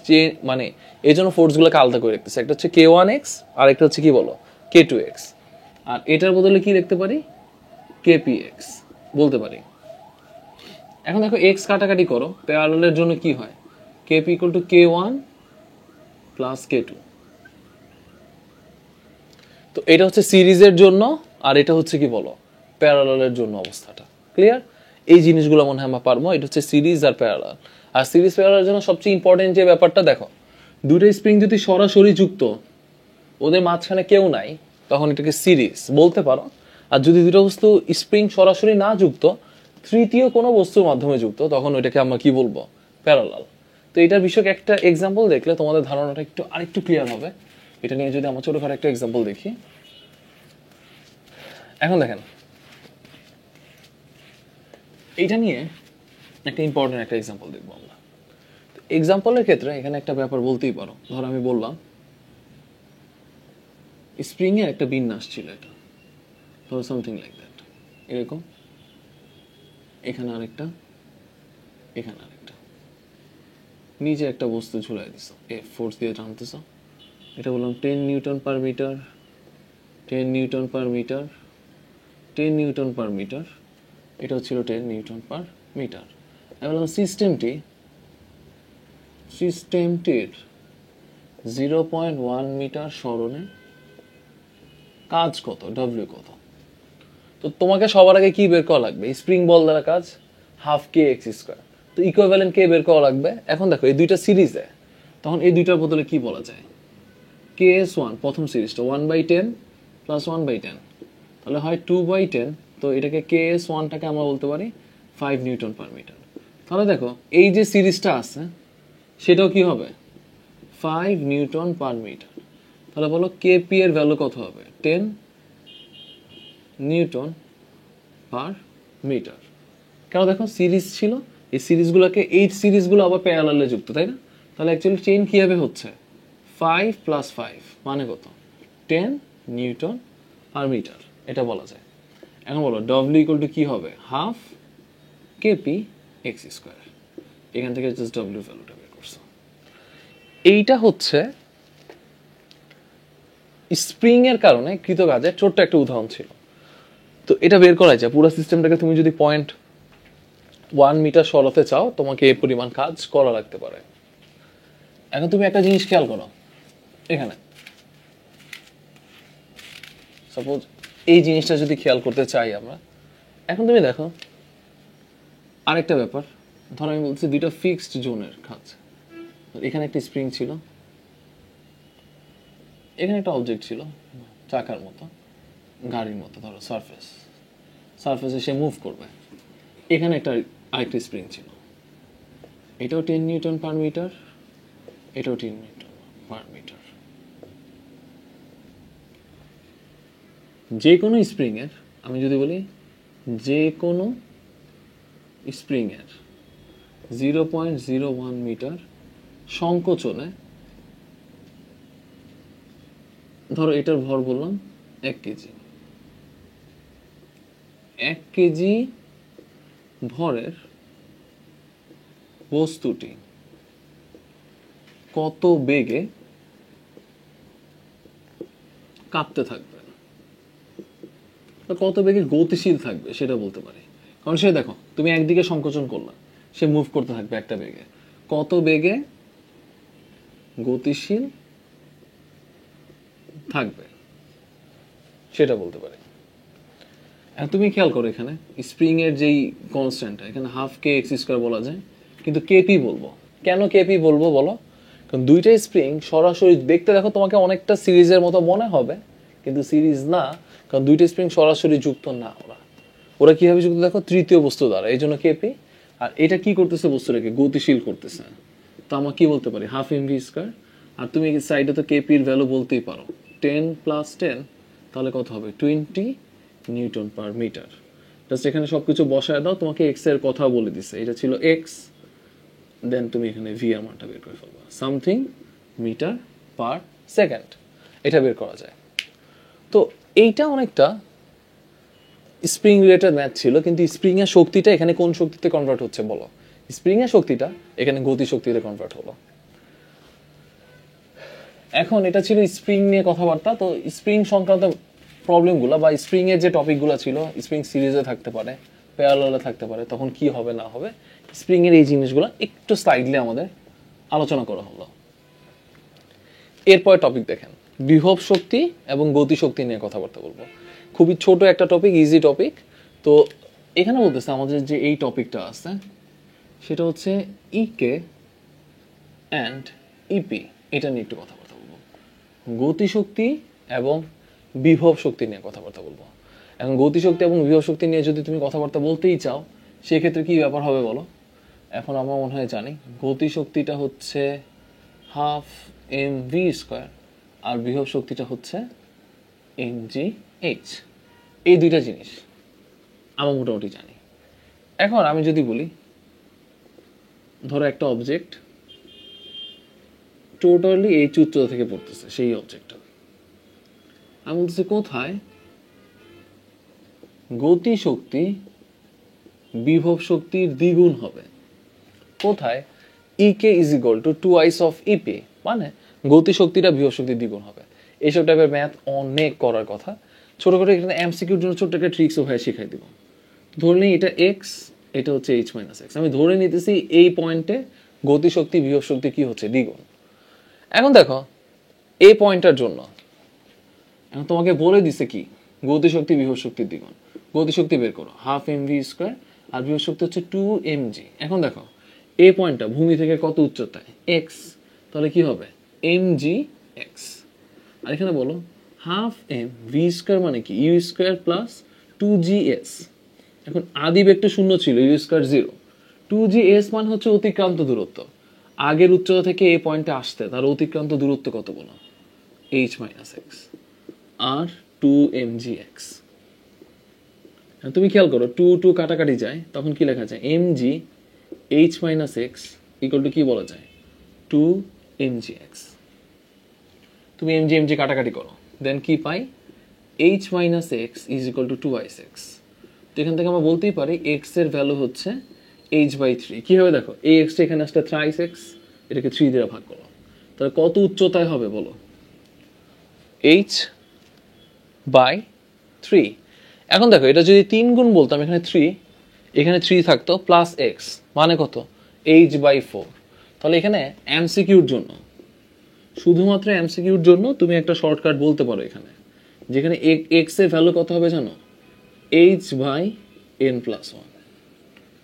মানে এই জন্য ফোর্সগুলোকে আলাদা করে রাখতেছে। একটা হচ্ছে K1x আর একটা হচ্ছে কি বলো K2x, আর এটার বদলে কি লিখতে পারি? KPx বলতে পারি। এখন দেখো এক্স কাটাকাটি করো, প্যারালালের জন্য কি হয়? KP equal to K1 plus K2। তো এটা হচ্ছে সিরিজের জন্য, আর এটা হচ্ছে কি বলো প্যারালালের জন্য অবস্থাটা। ক্লিয়ার? এই জিনিসগুলো মনে হয় আমরা পারবো। এটা হচ্ছে series are parallel. R series প্যারালালের জন্য সবচেয়ে ইম্পর্টেন্ট যে ব্যাপারটা দেখো, দুটো স্প্রিং যদি সরাসরি যুক্ত, ওদের মাঝখানে কেউ নাই, তখন এটাকে সিরিজ বলতে পারো। আর যদি দুটো বস্তু স্প্রিং সরাসরি না যুক্ত, তৃতীয় কোনো বস্তুর মাধ্যমে যুক্ত, তখন ওইটাকে আমরা কি বলবো? প্যারালাল। তো এটার বিষয়ক একটা এক্সাম্পল দেখলে তোমাদের ধারণাটা আরেকটু ক্লিয়ার হবে। এটা নিয়ে যদি আমরা ছোটখাটো একটা এক্সাম্পল দেখি। এখন দেখেন, এইটা নিয়ে একটা ইম্পর্টেন্ট একটা এক্সাম্পল দেখবো আমরা। এক্সাম্পলের ক্ষেত্রে এখানে একটা ব্যাপার বলতেই পারো। ধর আমি বললাম স্প্রিং এর একটা বিন্যাস ছিল, এটা ধরো সামথিং লাইক দ্যাট, এরকম, এখানে আরেকটা, এখানে আরেকটা, নিচে একটা বস্তু ঝুলাই দিছ, ফোর্স দিয়ে টানতেছ। এটা বললাম 10 newton per metre, 10 newton per metre, 10 newton per metre, এটা ছিল 10 নিউটন পার মিটার। আমি বললাম সিস্টেমটির 0.1 মিটার সরণে কাজ কত, ডব্লিউ কত? তো তোমাকে সবার আগে কি বের করা লাগবে? স্প্রিং বল দ্বারা কাজ হাফ কে এক্স স্কোয়ার। তো ইকুইভ্যালেন্ট কে বের করা লাগবে। এখন দেখো এই দুইটা সিরিজে, তখন এই দুইটার বদলে কি বলা যায়? KS1 প্রথম সিরিজটা 1/10 প্লাস 1/10, তাহলে হয় 2/10। তো এটাকে KS1টাকে আমরা বলতে পারি 5 নিউটন পার মিটার। তাহলে দেখো এই যে সিরিজটা আছে সেটাও কি হবে? 5 নিউটন পার মিটার। তাহলে বলো কেপি এর ভ্যালু কত হবে? 10 নিউটন পার মিটার। কেন? দেখো সিরিজ ছিল, এই সিরিজগুলোকে, এই সিরিজগুলো আবার প্যারালালে যুক্ত, তাই না? তাহলে অ্যাকচুয়ালি চেইন কিভাবে হচ্ছে? 5 প্লাস 5 মানে কত? 10 নিউটন পার মিটার, এটা বলা যায়। এখন বলো ডব্লিউ ইকুয়াল টু কি হবে? Half KP x square. এখান থেকে জাস্ট ডব্লিউ ভ্যালুটা বের করছো। এইটা হচ্ছে স্প্রিং এর কারণে কৃত কাজের ছোট্ট একটা উদাহরণ ছিল। তো এটা বের করা যায় পুরো সিস্টেমটাকে তুমি যদি 0.1 মিটার সরাতে চাও, তোমাকে এই পরিমাণ কাজ করা লাগতে পারে। এখন তুমি একটা জিনিস খেয়াল করো, এখানে সাপোজ এই জিনিসটা যদি খেয়াল করতে চাই আমরা, এখন তুমি দেখো আরেকটা ব্যাপার। ধরো আমি বলছি দুইটা ফিক্সড জোনের কাজ। এখানে একটা স্প্রিং ছিল, এখানে একটা অবজেক্ট ছিল চাকার মতো, গাড়ির মতো, ধরো সারফেসে সে মুভ করবে। এখানে একটা আরেকটা স্প্রিং ছিল, এটাও 10 নিউটন পার মিটার, এটাও 10 নিউটন পার মিটার। যে কোনো স্প্রিং এর আমি যদি বলি যে কোনো স্প্রিংয়ের 0.01 মিটার সংকোচনে, ধরো এটার ভর বললাম 1 কেজি, 1 কেজি ভরের বস্তুটি কত বেগে কাঁপতে থাকবে, কত বেগে গতিশীল থাকবে সেটা বলতে পারি। কারণ সে দেখো তুমি একদিকে সংকোচন করলা, সে মুভ করতে থাকবে একটা বেগে, কত বেগে গতিশীল থাকবে সেটা বলতে পারি। এখন তুমি খেয়াল করো এখানে স্প্রিং এর যেই কনস্ট্যান্টটা, এখানে হাফ কে এক্স স্কোয়ার বলা যায়, কিন্তু কেপি বলবো। কেন কেপি বলবো বলো? কারণ দুইটাই স্প্রিং সরাসরি দেখতে দেখো তোমাকে অনেকটা সিরিজের মতো মনে হবে, কিন্তু সিরিজ না, কারণ দুইটা স্প্রিং সরাসরি যুক্ত না। ওরা কিভাবে যুক্ত দেখো, তৃতীয় বস্তু দ্বারা, এই জন্য কেপি। আর এটা কি করতেছে, বস্তুটাকে গতিশীল করতেছে, তো আমরা কি বলতে পারি, হাফ এম ভি স্কোয়ার। আর তুমি সাইডে তো কেপির ভ্যালু বলতেই পারো, 10 + 10 তাহলে কত হবে, 20 নিউটন পার মিটার। জাস্ট এখানে সবকিছু বসায় দাও, তোমাকে এক্স এর কথা বলে দিছে, এটা ছিল এক্স, দেন তুমি এখানে ভি এর মানটা বের করে ফেলবা, সামথিং মিটার পার সেকেন্ড, এটা বের করা যায়। তো এইটা অনেকটা স্প্রিং রিলেটেড ম্যাথ ছিল, কিন্তু স্প্রিং এর শক্তিটা এখানে কোন শক্তিতে কনভার্ট হচ্ছে বলো? স্প্রিং এর শক্তিটা এখানে গতি শক্তিতে কনভার্ট হলো। এখন এটা ছিল স্প্রিং নিয়ে কথাবার্তা। তো স্প্রিং সংক্রান্ত প্রবলেমগুলো বা স্প্রিং এর যে টপিকগুলো ছিল, স্প্রিং সিরিজে থাকতে পারে, প্যারালালে থাকতে পারে, তখন কি হবে না হবে, স্প্রিং এর এই জিনিসগুলো একটু স্লাইডলি আমাদের আলোচনা করা হলো। এরপর টপিক দেখেন, বিভব শক্তি এবং গতি শক্তি নিয়ে কথাবার্তা বলবো। খুবই ছোট একটা টপিক, ইজি টপিক। তো এখানে বলতেছে আমাদের যে এই টপিকটা আছে সেটা হচ্ছে ইকে অ্যান্ড ইপি, এটা নিয়ে একটু কথাবার্তা বলবো। গতিশক্তি এবং বিভব শক্তি নিয়ে কথাবার্তা বলবো। এখন গতিশক্তি এবং বিভব শক্তি নিয়ে যদি তুমি কথাবার্তা বলতেই চাও, সেক্ষেত্রে কি ব্যাপার হবে বলো? এখন আমার মনে হয় জানি, গতিশক্তিটা হচ্ছে হাফ এম ভি স্কোয়ার, আর বিভব শক্তিটা হচ্ছে এম জি এইচ। এই দুইটা জিনিস আমার মোটামুটি জানি। এখন আমি যদি বলি, ধরো একটা অবজেক্ট টোটালি এই উচ্চতা থেকে পড়তেছে, সেই অবজেক্টটা আমি বলতেছি কোথায় গতি শক্তি বিভব শক্তির দ্বিগুণ হবে, কোথায় EK is equal to 2 of EP, মানে গতি শক্তিটা বিভব শক্তির দ্বিগুণ হবে। এইসব টাইপের ম্যাথ অনেক করার কথা। ছোট করে এখানে এমসিকিউর জন্য ছোট্ট একটা ট্রিক্সও ভাই শিখাই দিব। ধরে নিই এটা এক্স, এটা হচ্ছে এইচ মাইনাস এক্স। আমি ধরে নিতেছি এই পয়েন্টে গতি শক্তি বিভব শক্তি কি হচ্ছে, দ্বিগুণ। এখন দেখো এই পয়েন্টটার জন্য এখন তোমাকে বলে দিছে কি, গতি শক্তি বিভব শক্তির দ্বিগুণ। গতি শক্তি বের করো, হাফ এম ভি স্কোয়ার, আর বিভব শক্তি হচ্ছে 2 mg। এখন দেখো এই পয়েন্টটা ভূমি থেকে কত উচ্চতায়, এক্স, তাহলে কি হবে mg x। আর এখানে বলো হাফ এম ভি স্কোয়ার মানে কি, ইউ স্কোয়ার প্লাস 2gs। এখন আদি বেগটা শূন্য ছিল, ইউ স্কোয়ার 0, 2gs মানে হচ্ছে অতিক্রান্ত দূরত্ব। আগের উচ্চতা থেকে এই পয়েন্টে আসতে তার অতিক্রান্ত দূরত্ব কত বলো, h মাইনাস এক্স, আর 2 mgx। তুমি খেয়াল করো 2 2 কাটাকাটি যায়, তখন কি লেখা যায়, mg h minus x equal to কি বলা যায়, 2 mgx। তুমি mg mg কাটাকাটি করো, দেন কি পাই, h minus x is equal two 2x। তো এখান থেকে আমরা বলতেই পারি x এর ভ্যালু হচ্ছে h/3। কিভাবে দেখো, এই x টা এখানে আসলে থ্রাইস x, এটাকে 3 দিয়ে ভাগ করো, তাহলে কত উচ্চতায় হবে বলো, h/3। এখন দেখো এটা যদি 3 গুণ বলতাম, এখানে 3, এখানে 3 থাকতো প্লাস x, মানে কত, h/4। তাহলে এখানে এমসিকিউর জন্য, শুধুমাত্র এমসিকিউর জন্য তুমি একটা শর্টকাট বলতে পারো এখানে, যেখানে x এর ভ্যালু কত হবে জানো, h/n+1।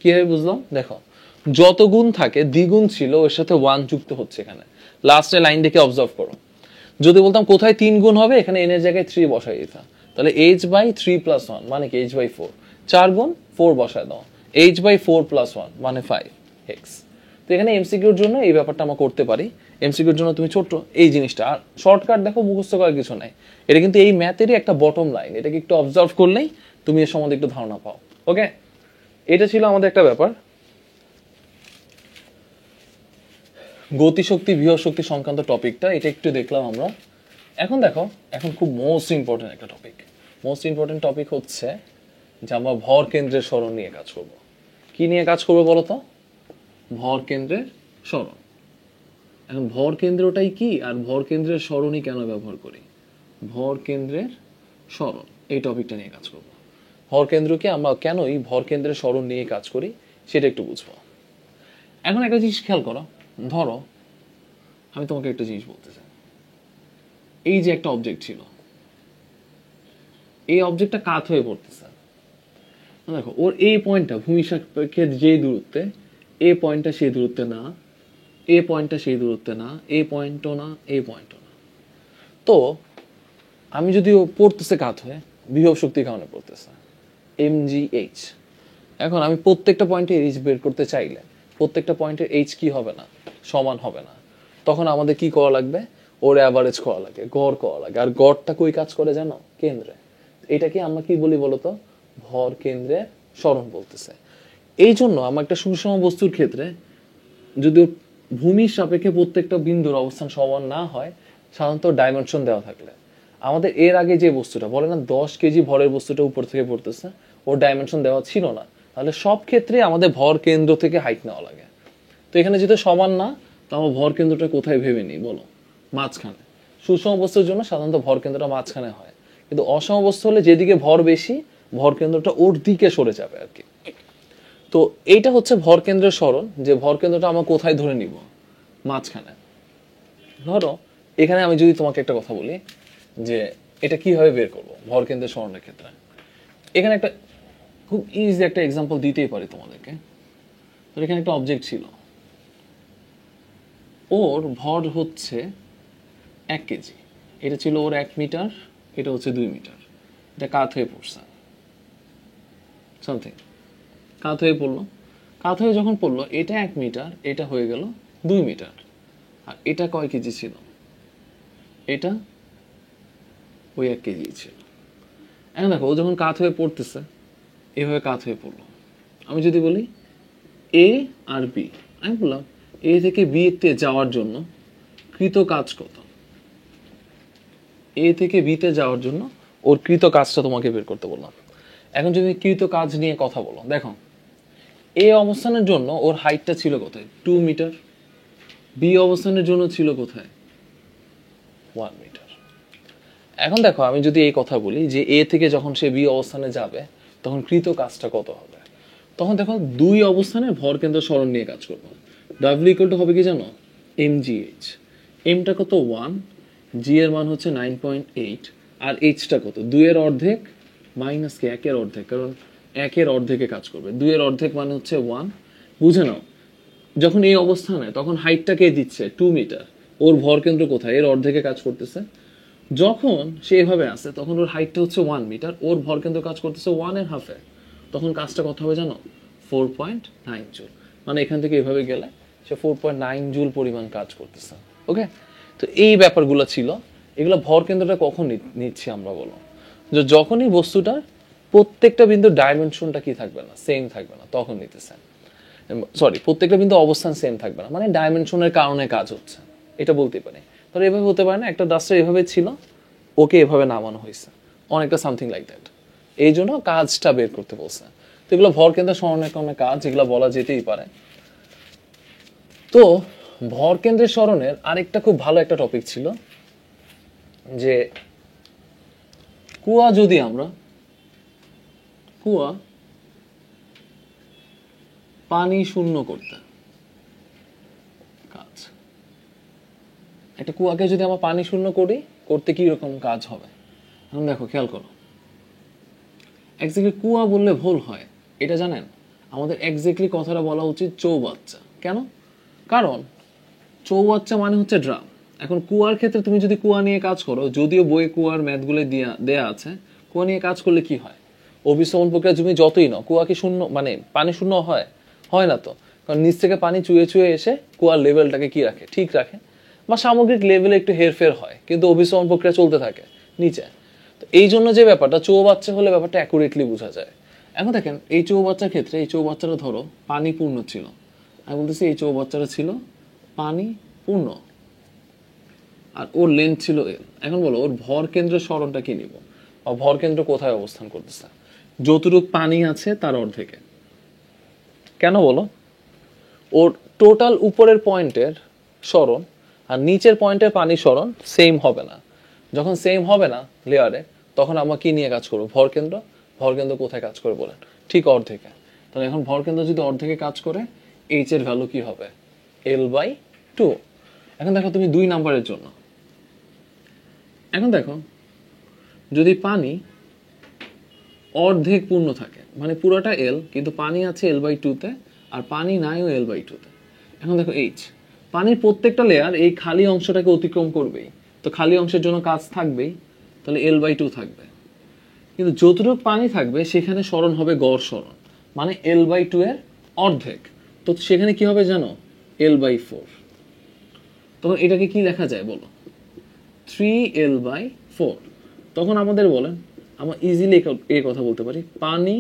কিভাবে বুঝলাম, দেখো যত গুণ থাকে দ্বিগুণ ছিল ওর সাথে 1 যুক্ত হচ্ছে। এখানে লাস্টের লাইন দেখে অবজার্ভ করো, যদি বলতাম কোথায় 3 গুণ হবে, এখানে n এর জায়গায় 3 বসাই দিতাম, তাহলে h/3+1 মানে কি h/4, 4 গুণ 4 বসায় দাও, h/4+1 মানে 5x। তো এখানে এমসিকিউর জন্য এই ব্যাপারটা আমরা করতে পারি। এমসিকিউর জন্য তুমি ছোট্ট এই জিনিসটা, আর শর্টকাট দেখো মুখস্থ করার কিছু নাই, এটা কিন্তু এই ম্যাথেরই একটা বটম লাইন, এটাকে একটু অবজার্ভ করলেই তুমি এর সম্বন্ধে একটু ধারণা পাও। ওকে, এটা ছিল আমাদের একটা ব্যাপার, গতিশক্তি বৃহৎ শক্তি সংক্রান্ত টপিকটা, এটা একটু দেখলাম আমরা। এখন দেখো, এখন খুব মোস্ট ইম্পর্টেন্ট একটা টপিক। মোস্ট ইম্পর্টেন্ট টপিক হচ্ছে যে আমরা ভর কেন্দ্রের সরণ নিয়ে কাজ করব। কি নিয়ে কাজ করবো বলো তো? ভর কেন্দ্রের সরণ। এখন ভর কেন্দ্রটাই কি, আর ভর কেন্দ্রের সরণই কেন ব্যবহার করি? ভর কেন্দ্রের সরণ, এই টপিকটা নিয়ে কাজ করব। ভর কেন্দ্রকে আমরা কেনই ভর কেন্দ্রের সরণ নিয়ে কাজ করি সেটা একটু বুঝবো। এখন একটা জিনিস খেয়াল করো, ধরো আমি তোমাকে একটা জিনিস বলতে চাই, এই যে একটা অবজেক্ট ছিল, এই অবজেক্টটা কাত হয়ে পড়তেছে। দেখো ওর এই পয়েন্টটা ভূমি সাপেক্ষে যে দূরত্বে, এ পয়েন্টটা সেই দূরত্বে না, এ পয়েন্টটা সেই দূরত্বে না, এ পয়েন্টও না, এ পয়েন্টও না। তো আমি যদি ও পড়তেছে কাত হয়ে, বিভব শক্তির কারণে পড়তেছে mgh। এখন আমি প্রত্যেকটা পয়েন্টে এইচ বের করতে চাইলে প্রত্যেকটা পয়েন্টের এইচ কি হবে না, সমান হবে না। তখন আমাদের কি করা লাগবে? ওর অ্যাভারেজ করা লাগে, গড় করা লাগে। আর গড়টা কই কাজ করে জানো? কেন্দ্রে। এটাকে আমরা কি বলি বলতো? ভর কেন্দ্রের সরণ বলতেছে। এই জন্য আমার একটা সুষম বস্তুর ক্ষেত্রে যদি ভূমির সাপেক্ষে প্রত্যেকটা বিন্দুর অবস্থান সমান না হয়, সাধারণত ডাইমেনশন দেওয়া থাকলে, আমাদের এর আগে যে বস্তুটা বলে না 10 কেজি ভরের বস্তুটা উপর থেকে পড়তেছে, ওর ডাইমেনশন দেওয়া ছিল না, তাহলে সব ক্ষেত্রে আমাদের ভর কেন্দ্র থেকে হাইট নেওয়া লাগে। তো এখানে যেহেতু সমান না, তো আমার ভর কেন্দ্রটা কোথায় ভেবে নিই বলো? মাঝখানে। সুষম বস্তুর জন্য সাধারণত ভর কেন্দ্রটা মাঝখানে হয়, কিন্তু অসম বস্তু হলে যেদিকে ভর বেশি, ভর কেন্দ্রটা ওর দিকে সরে যাবে আর কি। তো এইটা হচ্ছে ভর কেন্দ্রের সরণ, যে ভর কেন্দ্রটা আমরা কোথায় ধরে নিব? মাঝখানে। ধরো এখানে আমি যদি তোমাকে একটা কথা বলি যে এটা কিভাবে বের করবো ভর কেন্দ্রের সরণের ক্ষেত্রে, এখানে একটা খুব ইজি একটা এক্সাম্পল দিতেই পারি তোমাদেরকে। তো এখানে একটা অবজেক্ট ছিল, ওর ভর হচ্ছে 1 কেজি, এটা ছিল ওর 1 মিটার, এটা হচ্ছে 2 মিটার। এটা কাত হয়ে পড়ছে, সামথিং কাত হয়ে পড়লো। কাত হয়ে যখন পড়লো, এটা 1 মিটার, এটা হয়ে গেল 2 মিটার। আর এটা কয় কেজি ছিল? এটা ওই 1 কেজি ছিল। এখন দেখো ও যখন কাত হয়ে পড়তেছে, এভাবে কাত হয়ে পড়লো। আমি যদি বলি এ আর বি, আমি বললাম এ থেকে বি তে যাওয়ার জন্য কৃত কাজ কত? এ থেকে বিতে যাওয়ার জন্য ওর কৃত কাজটা তোমাকে বের করতে বললাম। এখন যদি কৃত কাজ নিয়ে কথা বলো, দেখো এ অবস্থানের জন্য ওর হাইটটা ছিল কোথায়? 2 মিটার। বি অবস্থানের জন্য ছিল কোথায়? 1 মিটার। এখন দেখো আমি যদি এই কথা বলি যে এ থেকে যখন সে বি অবস্থানে যাবে, তখন কৃত কাজটা কত হবে? তখন দেখো দুই অবস্থানে ভর কেন্দ্র সরণ নিয়ে কাজ করবো। ডাব্লিউ ইকুয়াল টু হবে কি জানো? mgh। এমটা কত? 1, জি এর মান হচ্ছে 9.8, আর এইচটা কত? 2 এর অর্ধেক মাইনাস কে 1 এর অর্ধেক, কারণ 1 এর অর্ধেকে কাজ করবে। 2 এর অর্ধেক মানে হচ্ছে 1। বুঝে নাও, যখন এই অবস্থানে তখন হাইটটা কে দিচ্ছে? 2 মিটার। ওর ভর কেন্দ্র কোথায়? এর অর্ধেকে কাজ করতেছে। যখন সে এভাবে আসে, তখন ওর হাইটটা হচ্ছে 1 মিটার, ওর ভর কেন্দ্র কাজ করতেছে 1 এর হাফে। তখন কাজটা কত হবে জানো? 4.9 জুল। মানে এখান থেকে এভাবে গেলে সে 4.9 জুল পরিমাণ কাজ করতেছে। ওকে, তো এই ব্যাপারগুলো ছিল। এগুলো ভর কেন্দ্রটা কখন নিচ্ছি আমরা বলো? যে যখনই বস্তুটার প্রত্যেকটা বিন্দুর ডাইমেনশনটা কি থাকবে না, সেম থাকবে না, তখন নিতেছে। সরি, প্রত্যেকটা বিন্দু অবস্থান সেম থাকবে না, মানে ডাইমেনশনের কারণে কাজ হচ্ছে, এটা বলতে পারি। তাহলে এভাবে হতে পারে না, একটা ডাস্টার এভাবে ছিল, ওকে এভাবে নামানো হয়েছে, অনেকটা সামথিং লাইক দ্যাট। এই জন্য কাজটা বের করতে বলছে। তো এগুলো ভর কেন্দ্র সরণের কারণে কাজ, এগুলো বলা যেতেই পারে। তো ভর কেন্দ্রের সরণের আরেকটা খুব ভালো একটা টপিক ছিল যে কুয়া যদি আমরা পানি শূন্য করতে, কাজ একটা কুয়াকে যদি আমরা পানি শূন্য করি, করতে কি রকম কাজ হবে? এখন দেখো খেয়াল করো, এক্স্যাক্টলি কুয়া বললে ভুল হয়, এটা জানেন? আমাদের এক্স্যাক্টলি কথাটা বলা উচিত চৌবাচ্চা। কেন? কারণ চৌবাচ্চা মানে হচ্ছে ড্রাম। এখন কুয়ার ক্ষেত্রে তুমি যদি কুয়া নিয়ে কাজ করো, যদিও বই কুয়ার ম্যাথগুলো দেয়া আছে, কুয়া নিয়ে কাজ করলে কি হয়? অভিসরণ প্রক্রিয়া তুমি যতই নাও, কুয়া কি শূন্য মানে পানি শূন্য হয়? হয় না তো, কারণ নিচ থেকে পানি চুয়ে চুয়ে এসে কুয়ার লেভেলটাকে কি রাখে? ঠিক রাখে, বা সামগ্রিক লেভেলে একটু হেরফের হয়, কিন্তু অভিসরণ প্রক্রিয়া চলতে থাকে নিচে। তো এই জন্য যে ব্যাপারটা চৌবাচ্চা হলে ব্যাপারটা অ্যাকুরেটলি বোঝা যায়। এখন দেখেন এই চৌবাচ্চার ক্ষেত্রে এই চৌবাচ্চাটা ধরো পানি পূর্ণ ছিল, আমি বলতেছি এই চৌবাচ্চাটা ছিল পানি পূর্ণ আর ওর লেন্থ ছিল এল। এখন বলো ওর ভর কেন্দ্রের সরণটা কি নিব, বা ভর কেন্দ্র কোথায় অবস্থান করতেছে? যতটুক পানি আছে তার অর্ধেকে। কেন বলো? ওর টোটাল উপরের পয়েন্টের সরণ আর নিচের পয়েন্টের পানির সরণ সেম হবে না। যখন সেম হবে না লেয়ারে, তখন আমরা কি নিয়ে কাজ করবো? ভর কেন্দ্র। ভর কেন্দ্র কোথায় কাজ করে বলেন? ঠিক অর্ধেকে। তাহলে এখন ভর কেন্দ্র যদি অর্ধেকে কাজ করে, এইচ এর ভ্যালু কি হবে? L/2। এখন দেখো তুমি 2 নাম্বারের জন্য, এখন দেখো যদি পানি অর্ধেক পূর্ণ থাকে, মানে পুরোটা এল কিন্তু পানি আছে L/2-তে আর পানি নাইও L/2-তে। এখন দেখো এইচ, পানির প্রত্যেকটা লেয়ার এই খালি অংশটাকে অতিক্রম করবেই, তো খালি অংশের জন্য কাজ থাকবেই, তাহলে L/2 থাকবে। কিন্তু যতটুকু পানি থাকবে সেখানে সরণ হবে গড় সরণ, মানে L/2 এর অর্ধেক। তো সেখানে কি হবে জানো? L/4। তখন এটাকে কি লেখা যায় বলো? 3L/4। তখন আমাদের বলেন, আমরা ইজিলি এই কথা বলতে পারি, পানি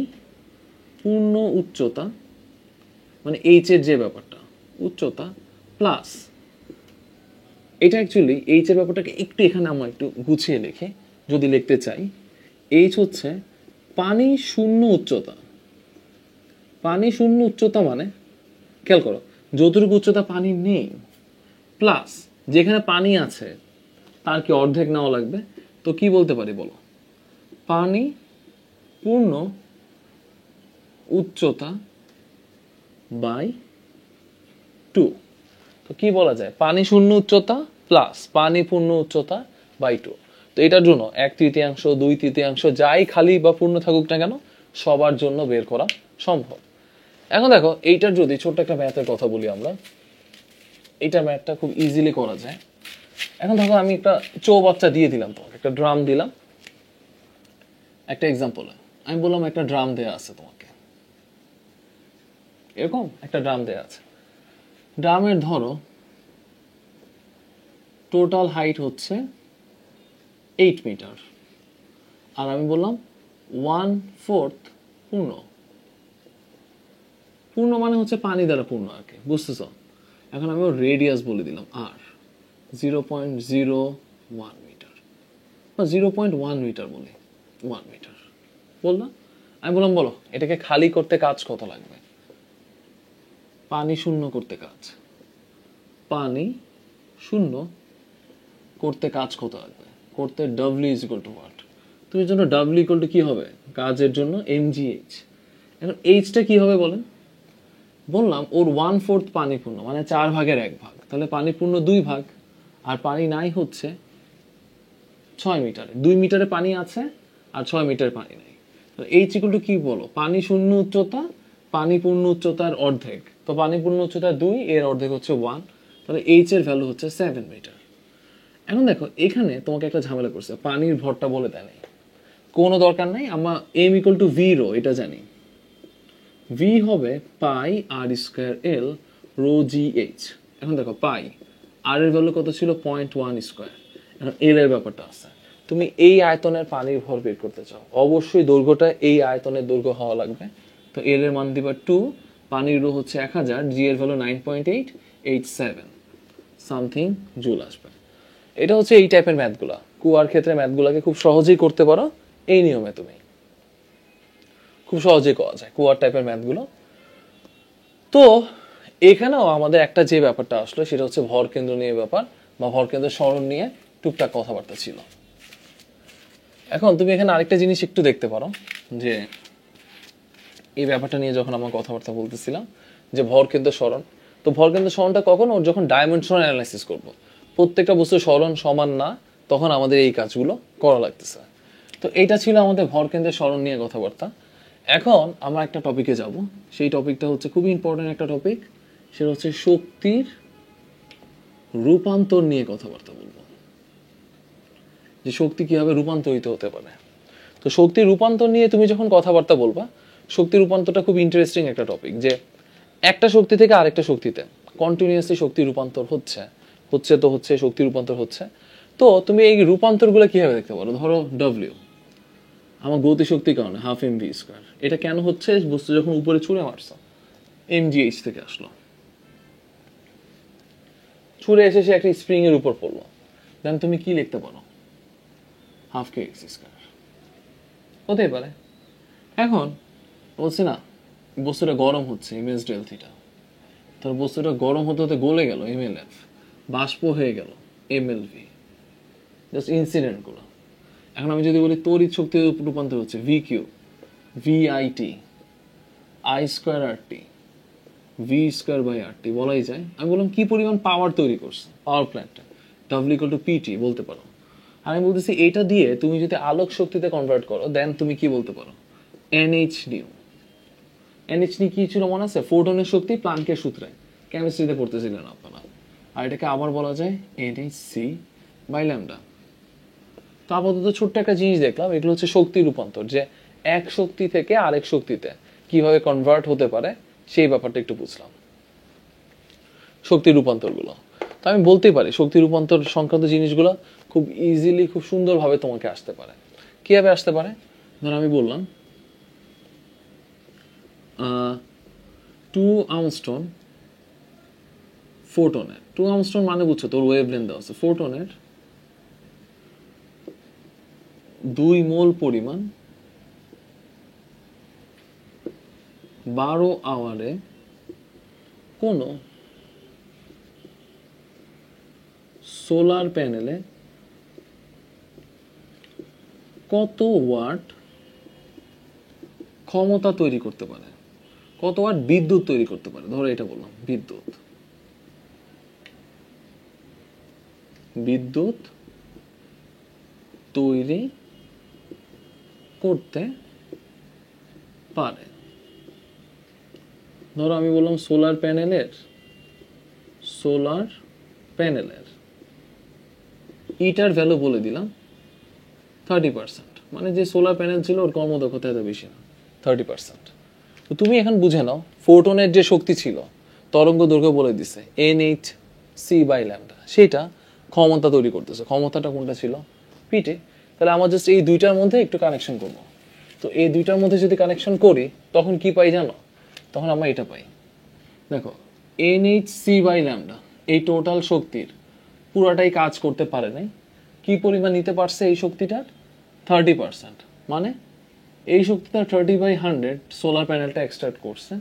পূর্ণ উচ্চতা মানে এইচ এর যে ব্যাপারটা উচ্চতা প্লাস, এটা অ্যাকচুয়ালি এইচ এর ব্যাপারটাকে একটু এখানে আমরা একটু গুছিয়ে লিখে যদি লিখতে চাই, এইচ হচ্ছে পানি শূন্য উচ্চতা। পানি শূন্য উচ্চতা মানে খেয়াল করো, যতটুকু উচ্চতা পানি নেই প্লাস যেখানে পানি আছে তার কি অর্ধেক নেওয়া লাগবে। তো কি বলতে পারি বলো? পানি পূর্ণ উচ্চতা বাই 2। তো কি বলা যায়? পানি শূন্য উচ্চতা প্লাস পানি পূর্ণ উচ্চতা বাই 2। তো এটার জন্য 1/3, 2/3 যাই খালি বা পূর্ণ থাকুক না কেন সবার জন্য বের করা সম্ভব। এখন দেখো এইটার যদি ছোট্ট একটা ম্যাথের কথা বলি আমরা, এইটার ম্যাথটা খুব ইজিলি করা যায়। এখন দেখো আমি একটা চৌবাচ্চা দিয়ে দিলাম, তোমাকে একটা ড্রাম দিলাম। একটা এক্সাম্পল আমি বললাম একটা ড্রাম দেয়া আছে তোমাকে, এরকম একটা ড্রাম দেয়া আছে। ড্রামের ধরো টোটাল হাইট হচ্ছে 8 মিটার আর আমি বললাম 1/4 পূর্ণ। পূর্ণ মানে হচ্ছে পানি দ্বারা পূর্ণ আর কি, বুঝতেছ? এখন আমি রেডিয়াস বলে দিলাম আর 0.01 মিটার বা 0.1 মিটার বলি, 1 মিটার বললাম। আমি বললাম বলো এটাকে খালি করতে কাজ কত লাগবে? পানি শূন্য করতে কাজ, পানি শূন্য করতে কাজ কত লাগবে? করতে W = what? তুমি জন্য W = কি হবে কাজের জন্য? mgh। এখন এইচটা কি হবে বলেন? বললাম ওর 1/4 পানি পূর্ণ মানে 4/1 তাহলে পানি পূর্ণ 2 ভাগ আর পানি নাই হচ্ছে 6 মিটারে। 2 মিটারে পানি আছে আর 6 মিটারে পানি নাই। এইচ = কি বলো? পানি শূন্য উচ্চতা পানি পূর্ণ উচ্চতার অর্ধেক। তো পানি পূর্ণ উচ্চতা 2, এর অর্ধেক হচ্ছে 1, তাহলে এইচ এর ভ্যালু হচ্ছে 7 মিটার। এখন দেখো এখানে তোমাকে একটা ঝামেলা করছে, পানির ভরটা বলে দেয় নাই, কোনো দরকার নাই। আমরা m = v রো এটা জানি, v হবে পাই r² L রো gh। এখন দেখো পাই আর এর ভ্যালু কত ছিল? 0.1 স্কয়ার। এখন এল এর ব্যাপারটা আছে, তুমি এই আয়তনের পানির ভর বের করতে চাও, অবশ্যই দৈর্ঘ্যটা এই আয়তনের দৈর্ঘ্য হওয়া লাগবে। তো এল এর মান দিবা 2, পানির রো হচ্ছে 1000, জি এর ভ্যালু 9.887 সামথিং জুল আসবে। এটা হচ্ছে এই টাইপের ম্যাথগুলা। কুয়ার ক্ষেত্রে ম্যাথগুলাকে খুব সহজেই করতে পারো এই নিয়মে, তুমি খুব সহজেই করা যায় কুয়ার টাইপের ম্যাথগুলো। তো এখানেও আমাদের একটা যে ব্যাপারটা আসলো সেটা হচ্ছে ভর কেন্দ্র নিয়ে ব্যাপার বা ভর কেন্দ্রের সরণ নিয়ে টুকটাক কথাবার্তা ছিল। এখন তুমি এখানে আরেকটা জিনিস একটু দেখতে পারো যে এই ব্যাপারটা নিয়ে যখন আমরা কথাবার্তা বলতেছিলাম যে ভর কেন্দ্র সরণ, তো ভর কেন্দ্র সরণটা কখন? ওর যখন ডাইমেনশনাল অ্যানালাইসিস করব, প্রত্যেকটা বস্তুর সরণ সমান না, তখন আমাদের এই কাজগুলো করা লাগতেছে। তো এইটা ছিল আমাদের ভর কেন্দ্রের সরণ নিয়ে কথাবার্তা। এখন আমরা একটা টপিকে যাব, সেই টপিকটা হচ্ছে খুবই ইম্পর্টেন্ট একটা টপিক, সেটা হচ্ছে শক্তির রূপান্তর নিয়ে কথাবার্তা বলবো, যে শক্তি কিভাবে রূপান্তরিত হতে পারে। তো শক্তির রূপান্তর নিয়ে তুমি যখন কথাবার্তা বলবা, শক্তির রূপান্তরটা খুব ইন্টারেস্টিং একটা টপিক, যে একটা শক্তি থেকে আরেকটা শক্তিতে কন্টিনিউয়াসলি শক্তি রূপান্তর হচ্ছে শক্তি রূপান্তর হচ্ছে। তো তুমি এই রূপান্তরগুলো কিভাবে দেখতে পারো? ধরো ডব্লিউ, আমার গতিশক্তির কারণে হাফ এম ভি স্কোয়ার। এটা কেন হচ্ছে? বস্তু যখন উপরে ছুঁড়ে মারছো, এম জি এইচ থেকে আসলো, ছুঁড়ে এসে সে একটা স্প্রিং এর উপর পড়লো, দেন তুমি কি লিখতে পারো? হাফ কে এক্স স্কোয়ার হতেই পারে। এখন বলছে না বস্তুটা গরম হচ্ছে, এম এস ডেল থিটা, তার বস্তুটা গরম হতে হতে গলে গেল এম এল এফ, বাষ্প হয়ে গেল M L V, just incident গুলো। এখন আমি যদি বলি তড়িৎ শক্তির রূপান্তর হচ্ছে V Q, V I T, I square R T, V square by R T, বলাই যায়। আমি বললাম কি পরিমাণ পাওয়ার তৈরি করছে পাওয়ার প্ল্যান্টটা, ডাব্লিউ ইকুয়াল টু পিটি বলতে পারো। আর আমি বলতেছি এটা দিয়ে তুমি যদি আলোক শক্তিতে কনভার্ট করো, দেন তুমি কি বলতে পারো? NH new. এনএইচ নিউ কি ছিল মনে আছে? ফোটনের শক্তি প্লাঙ্কের সূত্রে, কেমিস্ট্রিতে পড়তেছিলেন আপনারা। আর এটাকে আবার বলা যায় এনএইচ সি বাই ল্যামডা। তো আপাতত ছোট্ট একটা জিনিস দেখলাম, এগুলো হচ্ছে শক্তি রূপান্তর, যে এক শক্তি থেকে আরেক শক্তিতে কিভাবে কনভার্ট হতে পারে সেই ব্যাপারটা একটু বুঝলাম, শক্তি রূপান্তরগুলো। তো আমি বলতেই পারি শক্তি রূপান্তর সংক্রান্ত জিনিসগুলো খুব ইজিলি, খুব সুন্দরভাবে তোমাকে আসতে পারে। কিভাবে আসতে পারে? ধর আমি বললাম 2 আর্মস্ট্রং ফোটনের, 2 আর্মস্ট্রং মানে বুঝছো তোর ওয়েভলেন্থ দেওয়া আছে, ফোটনের 2 মোল পরিমাণ 12 আওয়ারে কোনো সোলার প্যানেলে কত ওয়াট ক্ষমতা তৈরি করতে পারে, কত ওয়াট বিদ্যুৎ তৈরি করতে পারে। ধরো এটা বললাম বিদ্যুৎ তৈরি করতে পারে। ধরো আমি বললাম সোলার প্যানেলের ইটার ভ্যালু বলে দিলাম 30%, মানে যে সোলার প্যানেল ছিল ওর কর্মদক্ষতা এত বেশি না, 30%। তো তুমি এখন বুঝে নাও ফোটনের যে শক্তি ছিল, তরঙ্গ দৈর্ঘ্য বলে দিছে এনএইচ সি বাই ল্যামডা, সেটা ক্ষমতা তৈরি করতেছে। ক্ষমতাটা কোনটা ছিল? পিটে। তাহলে আমার জাস্ট এই দুইটার মধ্যে একটু কানেকশন করব। তো এই দুইটার মধ্যে যদি কানেকশন করি তখন কি পাই জানো? তখন আমরা এটা পাই, দেখো এনএইচ সি বাই ল্যামডা এই টোটাল শক্তির পুরাটাই কাজ করতে পারে নাই। কি পরিমাণ নিতে পারছে এই শক্তিটার? 30%। মানে এই শক্তিটা 30/100 সোলার প্যানেলটা এক্সট্রাক্ট করছে,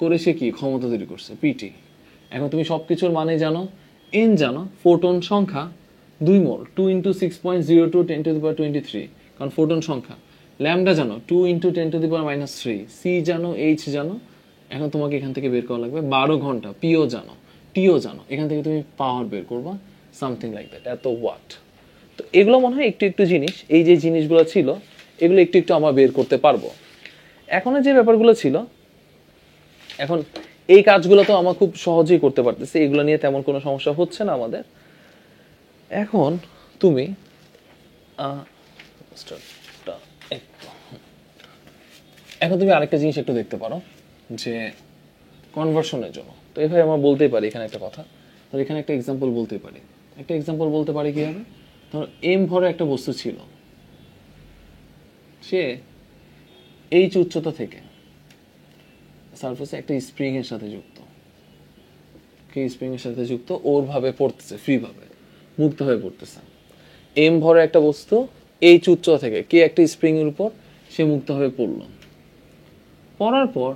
করে সে কি ক্ষমতা তৈরি করছে? পিটি। এখন তুমি সব কিছুর মানে জানো, এন জানো, ফোটন সংখ্যা 2 মোল, 2 × 6.02 10⁻23, কারণ ফোটন সংখ্যা। ল্যামডা জানো 2 × 10⁻³ সি জানো, এইচ জানো। এখন তোমাকে এখান থেকে বের করা লাগবে 12 ঘন্টা, পিও জানো, টিও জানো। এখান থেকে তুমি পাওয়ার বের করবা, সামথিং লাইক দ্যাট, এত ওয়াট। তো এগুলো মনে হয় একটু একটু জিনিস, এই যে জিনিসগুলো ছিল এগুলো একটু একটু আমরা বের করতে পারবো। এখন যে ব্যাপারগুলো ছিল, এখন এই কাজগুলো তো আমরা খুব সহজেই করতে পারতেছি, এগুলো নিয়ে তেমন কোনো সমস্যা হচ্ছে না আমাদের। এখন তুমি আরেকটা জিনিস একটু দেখতে পারো, যে কনভার্সনের জন্য। তো এভাবে আমরা বলতেই পারি এখানে একটা কথা, ধর এখানে একটা এক্সাম্পল বলতে পারি। কি হবে? ধর এম ভরে একটা বস্তু ছিল, সে এইচ উচ্চতা থেকে সারফেসে একটা স্প্রিং এর সাথে যুক্ত, ওর ভাবে পড়তেছে, ফ্রি ভাবে, মুক্ত হয়ে পড়তেছে। এম ভরে একটা বস্তু এইচ উচ্চতা থেকে কে একটা স্প্রিং এর উপর সে মুক্ত হয়ে পড়লো। পড়ার পর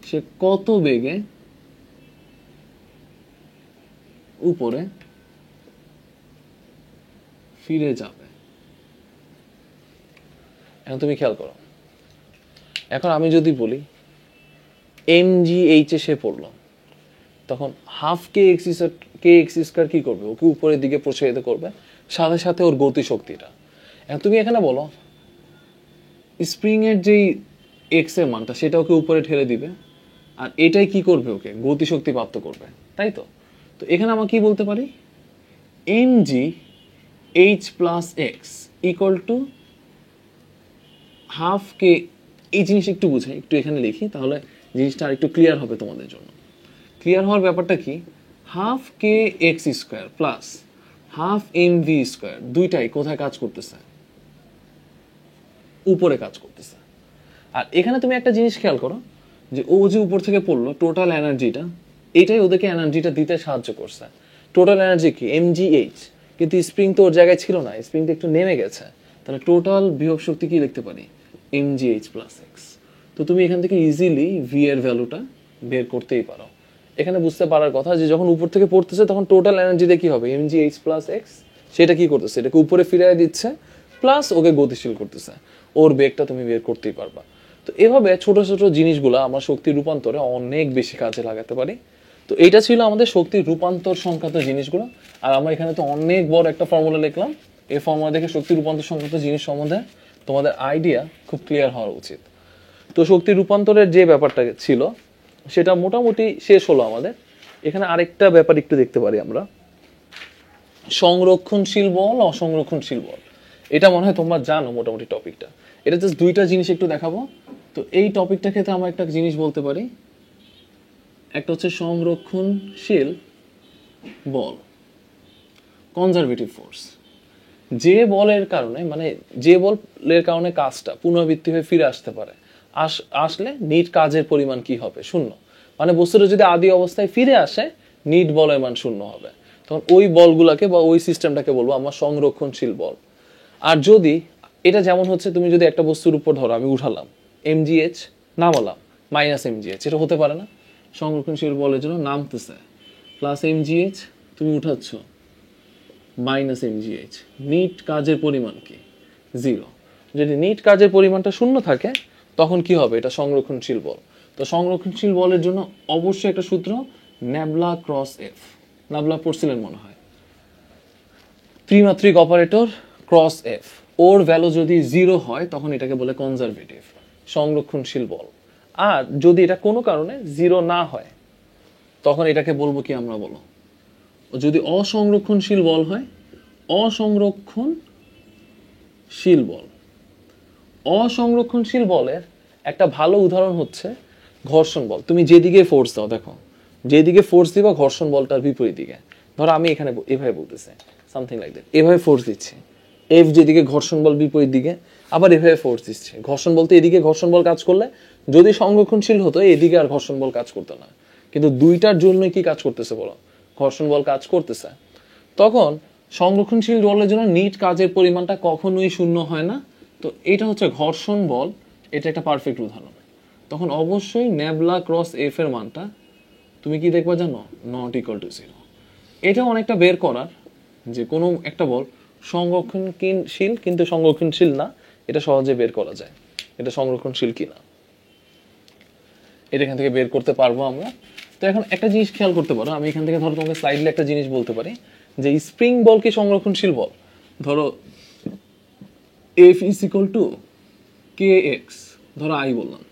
সে কত বেগে উপরে ফিরে যাবে? এখন তুমি খেয়াল করো, এখন আমি যদি বলি mgh সে পড়লো, তখন হাফ কে এক্স স্কয়ার কি করবে? ওকে উপরের দিকে প্রসারিত করবে, সাথে সাথে ওর গতি শক্তিটা। এখন তুমি এখানে বলো স্প্রিং এর যেই এক্স এর মানটা সেটা ওকে উপরে ঠেলে দিবে, আর এটাই কি করবে? ওকে গতি শক্তি প্রাপ্ত করবে, তাই তো? তো এখানে আমরা কি বলতে পারি? mgh plus X equal to half K. এই জিনিস একটু বুঝাই, একটু এখানে লিখি, তাহলে জিনিসটা আর একটু ক্লিয়ার হবে তোমাদের জন্য। ক্লিয়ার হওয়ার ব্যাপারটা কি? Half K X square plus half M V square, দুইটাই কোথায় কাজ করতেছে? উপরে কাজ করতেছে। আর এখানে তুমি একটা জিনিস খেয়াল করো যে ও যে উপর থেকে পড়লো, টোটাল এনার্জিটা এটাই ওদেরকে এনার্জিটা দিতে সাহায্য করছে। টোটাল এনার্জি কি mgh, কিন্তু স্প্রিং তো ওর জায়গায় ছিল না, স্প্রিংটা একটু নেমে গেছে, তাহলে টোটাল বিভব শক্তি কি লিখতে পারি mgh প্লাস এক্স। তো তুমি এখান থেকে ইজিলি ভি এর ভ্যালুটা বের করতেই পারো। এখানে বুঝতে পারার কথা যে যখন উপর থেকে পড়তেছে তখন টোটাল এনার্জিতে কি হবে mgh প্লাস এক্স, সেটা কি করতেছে এটাকে উপরে ফিরিয়ে দিচ্ছে প্লাস ওকে গতিশীল করতেছে, ওর বেগটা তুমি বের করতেই পারবা। তো এভাবে ছোট ছোট জিনিসগুলো আমরা শক্তির রূপান্তরে অনেক বেশি কাজে লাগাতে পারি। তো এইটা ছিল আমাদের শক্তির রূপান্তর সংক্রান্ত জিনিসগুলো। আর আমরা এখানে তো অনেক বড় একটা ফর্মুলা লিখলাম, এই ফর্মুলা দেখে শক্তির রূপান্তর সংক্রান্ত জিনিস সম্বন্ধে তোমাদের আইডিয়া খুব ক্লিয়ার হওয়া উচিত। তো শক্তির রূপান্তরের যে ব্যাপারটা ছিল সেটা মোটামুটি শেষ হলো আমাদের। এখানে আরেকটা ব্যাপার একটু দেখতে পারি আমরা, সংরক্ষণশীল বল, অসংরক্ষণশীল বল। এটা মনে হয় তোমরা জানো মোটামুটি টপিকটা। এটা জাস্ট দুইটা জিনিস একটু দেখাবো। তো এই টপিকটা ক্ষেত্রে আমরা একটা জিনিস বলতে পারি, একটা হচ্ছে সংরক্ষণশীল বল, কনজারভেটিভ ফোর্স। যে বলের কারণে মানে যে বলের কারণে কাজটা পুনরাবৃত্তি হয়ে ফিরে আসতে পারে, আসলে নিট কাজের পরিমাণ কি হবে শূন্য। মানে বস্তুটা যদি আদি অবস্থায় ফিরে আসে নিট বলের মান শূন্য হবে, তখন ওই বলগুলাকে বা ওই সিস্টেমটাকে বলবো আমরা সংরক্ষণশীল বল। আর যদি এটা যেমন হচ্ছে তুমি যদি একটা বস্তুর উপর ধরো আমি উঠালাম mgh, নামালাম মাইনাস mgh, এটা হতে পারে না। সংরক্ষণশীল বলের জন্য নামতেছে প্লাস mgh, তুমি উঠাচ্ছ মাইনাস mgh, নিট কাজের পরিমাণ কি জিরো। যদি নিট কাজের পরিমাণটা শূন্য থাকে তখন কি হবে, এটা সংরক্ষণশীল বল। তো সংরক্ষণশীল বলের জন্য অবশ্যই একটা সূত্র ন্যাবলা ক্রস এফ, নাবলা পড়ছিলেন মনে হয়, ত্রিমাত্রিক অপারেটর ক্রস এফ, ওর ভ্যালু যদি জিরো হয় তখন এটাকে বলে কনজারভেটিভ সংরক্ষণশীল বল। আর যদি এটা কোনো কারণে জিরো না হয় তখন এটাকে বলবো কি আমরা, বলো যদি অসংরক্ষণশীল বল হয়, অসংরক্ষণশীল বল। অসংরক্ষণশীল বলের একটা ভালো উদাহরণ হচ্ছে ঘর্ষণ বল। তুমি যেদিকে ফোর্স দাও, দেখো যেদিকে ফোর্স দিবা ঘর্ষণ বলটার বিপরীত দিকে। ধরো আমি এখানে এভাবে বলতেছি সামথিং লাইক দ্যাট, এভাবে ফোর্স দিচ্ছি, এফ যেদিকে ঘর্ষণ বল বিপরীত দিকে, আবার এভাবে ফোর্স দিচ্ছে। ঘর্ষণ বলতে এদিকে ঘর্ষণ বল কাজ করলে যদি সংরক্ষণশীল হতো এদিকে আর ঘর্ষণ বল কাজ করতো না, কিন্তু দুইটার জন্য কি কাজ করতেছে বলো, ঘর্ষণ বল কাজ করতেছে। তখন সংরক্ষণশীল বলের জন্য নিট কাজের পরিমাণটা কখনোই শূন্য হয় না। তো এটা হচ্ছে ঘর্ষণ বল, এটা একটা পারফেক্ট উদাহরণ। তখন অবশ্যই ন্যাবলা ক্রস এফ এর মানটা তুমি কি দেখবা জানো, নট ইকুয়াল টু জিরো। এটা অনেকটা বের করার যে কোনো একটা বল সংরক্ষণশীল কিন্তু সংরক্ষণশীল না, এটা সহজে বের করা যায় এটা সংরক্ষণশীল কিনা, এটা এখান থেকে বের করতে পারবো আমরা। তো এখন একটা জিনিস খেয়াল করতে পারো, আমি এখান থেকে ধরো তোমাকে স্লাইডলি একটা জিনিস বলতে পারি যে স্প্রিং বল কি সংরক্ষণশীল বল। ধরো F is equal two K x, ধরো আই বললাম।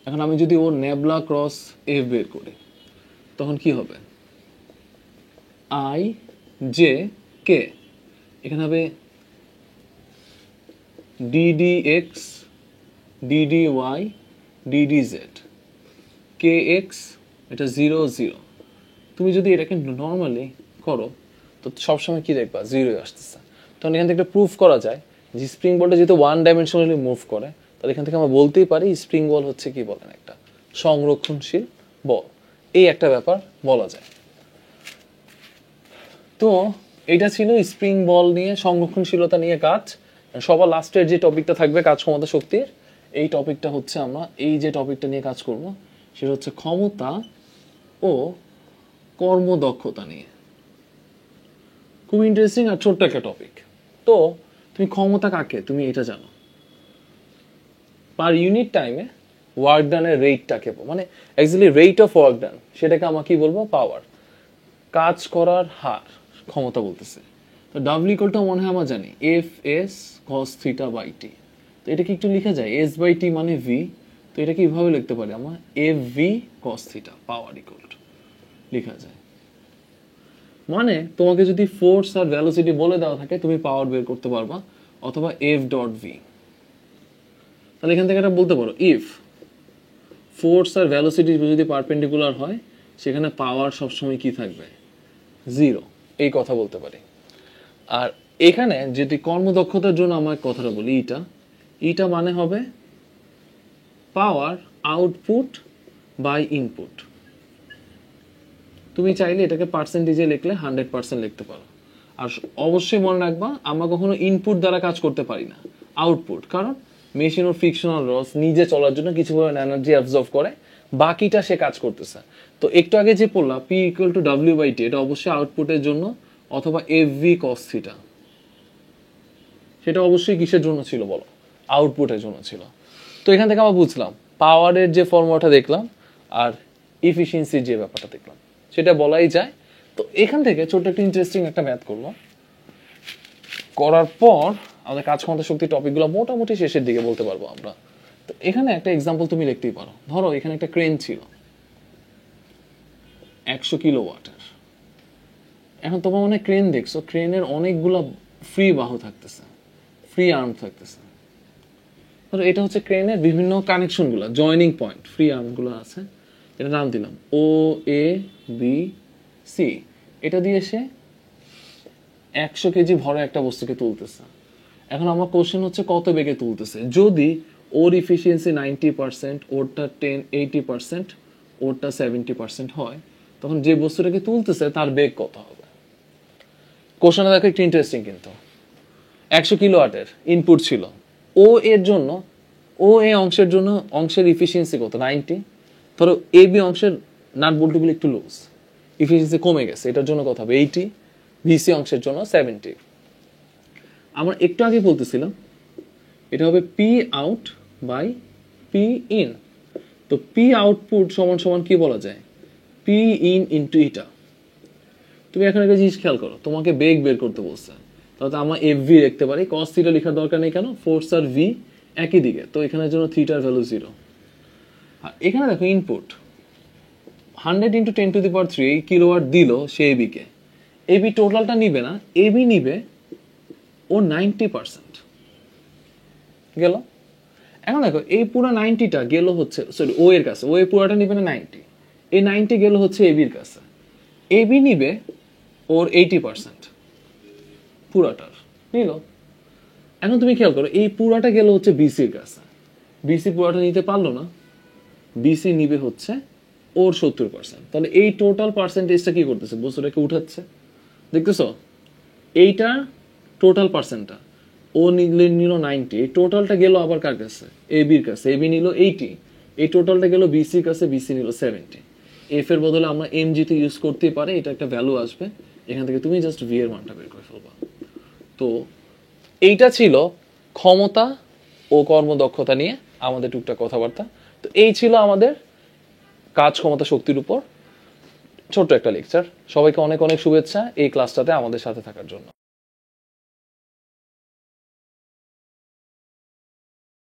এখন আমি যদি ওর ন্যাবলা ক্রস এফ বের করি তখন কি হবে, আই জে কে, এখানে হবে DD X, DD Y, DD Z, K X, এটা 0 0। তুমি যদি এটাকে নর্মালি করো তো সবসময় কি দেখবা, জিরোই আসতেছে। তখন এখান থেকে একটা প্রুফ করা যায় যে স্প্রিং বলটা যেহেতু ওয়ান ডাইমেনশনালি মুভ করে, তাহলে এখান থেকে আমরা বলতেই পারি স্প্রিং বল হচ্ছে কি বলেন একটা সংরক্ষণশীল বল। এই একটা ব্যাপার বলা যায়। তো এটা ছিল স্প্রিং বল নিয়ে সংরক্ষণশীলতা নিয়ে কাজ। সবার লাস্টের যে টপিকটা থাকবে কাজ ক্ষমতা শক্তির, এই টপিকটা হচ্ছে আমরা এই যে টপিকটা নিয়ে কাজ করব সেটা হচ্ছে ক্ষমতা ও কর্মদক্ষতা নিয়ে। খুব ইন্টারেস্টিং আর ছোট্ট একটা টপিক। তো তুমি ক্ষমতা কাকে তুমি এটা জানো, পার ইউনিট টাইমে ওয়ার্ক ডানের রেটটাকে, মানে actually rate of work done, সেটাকে আমরা কি বলবো, পাওয়ার, কাজ করার হার ক্ষমতা বলতেছে। তো ডাব্লিউ ইকুয়ালটা মনে হয় আমরা জানি F S cos theta by T. তো এটা কি একটু লিখা যায়, এস বাই টি মানে ভি, তো এটা কিভাবে লিখতে পারি আমরা, F V cos theta power equal to লেখা যায়। মানে তোমাকে যদি ফোর্স আর ভেলোসিটি বলে দেওয়া থাকে তুমি পাওয়ার বের করতে পারবা, অথবা এফ ডট ভি। তাহলে এখান থেকে এটা বলতে পারো ইফ ফোর্স আর ভেলোসিটি যদি পারপেন্ডিকুলার হয় সেখানে পাওয়ার সবসময় কি থাকবে, জিরো, এই কথা বলতে পারি। আর এখানে যদি কর্মদক্ষতার জন্য আমার কথাটা বলি, ইটা মানে হবে পাওয়ার আউটপুট বাই ইনপুট। তুমি চাইলে এটাকে পার্সেন্টেজে লিখলে 100% লিখতে পারো। আর অবশ্যই মনে রাখবা, আমরা কখনো ইনপুট দ্বারা কাজ করতে পারি না, আউটপুট। কারণ মেশিন ওর ফ্রিকশনাল লস নিজে চলার জন্য কিছু পরিমাণ এনার্জি অ্যাবজর্ব করে, বাকিটা সে কাজ করতেছে। তো একটু আগে যে পড়লাম P = W/T, এটা অবশ্যই আউটপুটের জন্য, অথবা FV cos θ, সেটা অবশ্যই কিসের জন্য ছিল বলো? আউটপুটের জন্য ছিল। তো এখান থেকে আমরা বুঝলাম পাওয়ারের যে ফর্মুলাটা দেখলাম আর এফিসিয়েন্সির যে ব্যাপারটা দেখলাম, সেটা বলাই যায়। তো এখান থেকে ছোট্ট একটা ইন্টারেস্টিং একটা ম্যাথ করবো, করার পর আমাদের কাজ ক্ষমতা শক্তি টপিকগুলো মোটামুটি শেষের দিকে বলতে পারবো আমরা। তো এখানে একটা এক্সাম্পল তুমি লিখতেই পারো। ধরো এখানে একটা ক্রেন ছিল 100 কিলোওয়াটের। এখন তোমার মনে ক্রেন দেখছো, ক্রেনের অনেকগুলো ফ্রি বাহু থাকতেছে, ফ্রি আর্ম থাকতেছে। ধরো এটা হচ্ছে ক্রেনের বিভিন্ন কানেকশনগুলো, জয়নিং পয়েন্ট, ফ্রি আর্মগুলো আছে। এটা নাম দিলাম OABC। এটা দিয়ে সে 100 কেজি ভরে একটা বস্তুকে তুলতেছে। এখন আমার কোশ্চেন হচ্ছে কত বেগে তুলতেছে। যদি ওর ইফিসিয়েন্সি 90%, ওরটা 80%, ওরটা 70% হয়, তখন যে বস্তুটাকে তুলতেছে তার বেগ কত হবে? কোশ্চেনটা দেখো একটু ইন্টারেস্টিং কিন্তু। 100 কিলোওয়াটের ইনপুট ছিল, এর জন্য, এই অংশের জন্য অংশের ইফিসিয়েন্সি কত? 90। ধরো AB অংশের নাট বল্টুগুলো একটু লুজ, ইফিসিয়েন্সি কমে গেছে, এটার জন্য কত হবে? 80। BC অংশের জন্য 70। আমরা একটু আগে বলতেছিলাম এটা হবে P out by P in। তো P আউটপুট সমান সমান কি বলা যায়? P in into eta. তুমি এখন একটা জিনিস খেয়াল করো, তোমাকে বেগ বের করতে বলছে, তাহলে আমরা FV লিখতে পারি, cos θ লেখার দরকার নেই। কেন? ফোর্স আর V একই দিকে, তো এখানের জন্য থিটার ভ্যালু 0। আর এখানে দেখো ইনপুট 100 × 10⁻³ কিলোওয়াট দিল সে AB কে। AB টোটালটা নিবে না, AB নিবে ও 90% গেল। এখন দেখো এই পুরো 90টা গেল হচ্ছে, সরি, ও এর কাছে, ও এই পুরোটা নিবে না 90, এই 90 গেল হচ্ছে AB এর কাছে। AB নিবে ওর 80% পুরাটার নিল। এখন তুমি খেয়াল করো, এই পুরাটা গেল হচ্ছে BC এর কাছে, BC পুরাটা নিতে পারলো না, BC নিবে হচ্ছে ওর 70%। তাহলে এই টোটাল পার্সেন্টেজটা কি করতেছে? বস্তুটাকে উঠাচ্ছে, দেখতেছো? এইটা টোটাল পার্সেন্টটা ও নিল 90, এই টোটালটা গেল আবার কার কাছে? AB এর কাছে, AB নিল 80, এই টোটালটা গেল BC এর কাছে, BC নিল 70। F এর বদলে আমরা mg তে ইউজ করতে পারি, এটা একটা ভ্যালু আসবে, এখান থেকে তুমি জাস্ট V এর মানটা বের করে ফেলবা। তো এইটা ছিল ক্ষমতা ও কর্মদক্ষতা নিয়ে আমাদের টুকটাক কথাবার্তা। তো এই ছিল আমাদের কাজ ক্ষমতা শক্তির উপর ছোট্ট একটা লেকচার। সবাইকে অনেক অনেক শুভেচ্ছা এই ক্লাসটাতে আমাদের সাথে থাকার জন্য।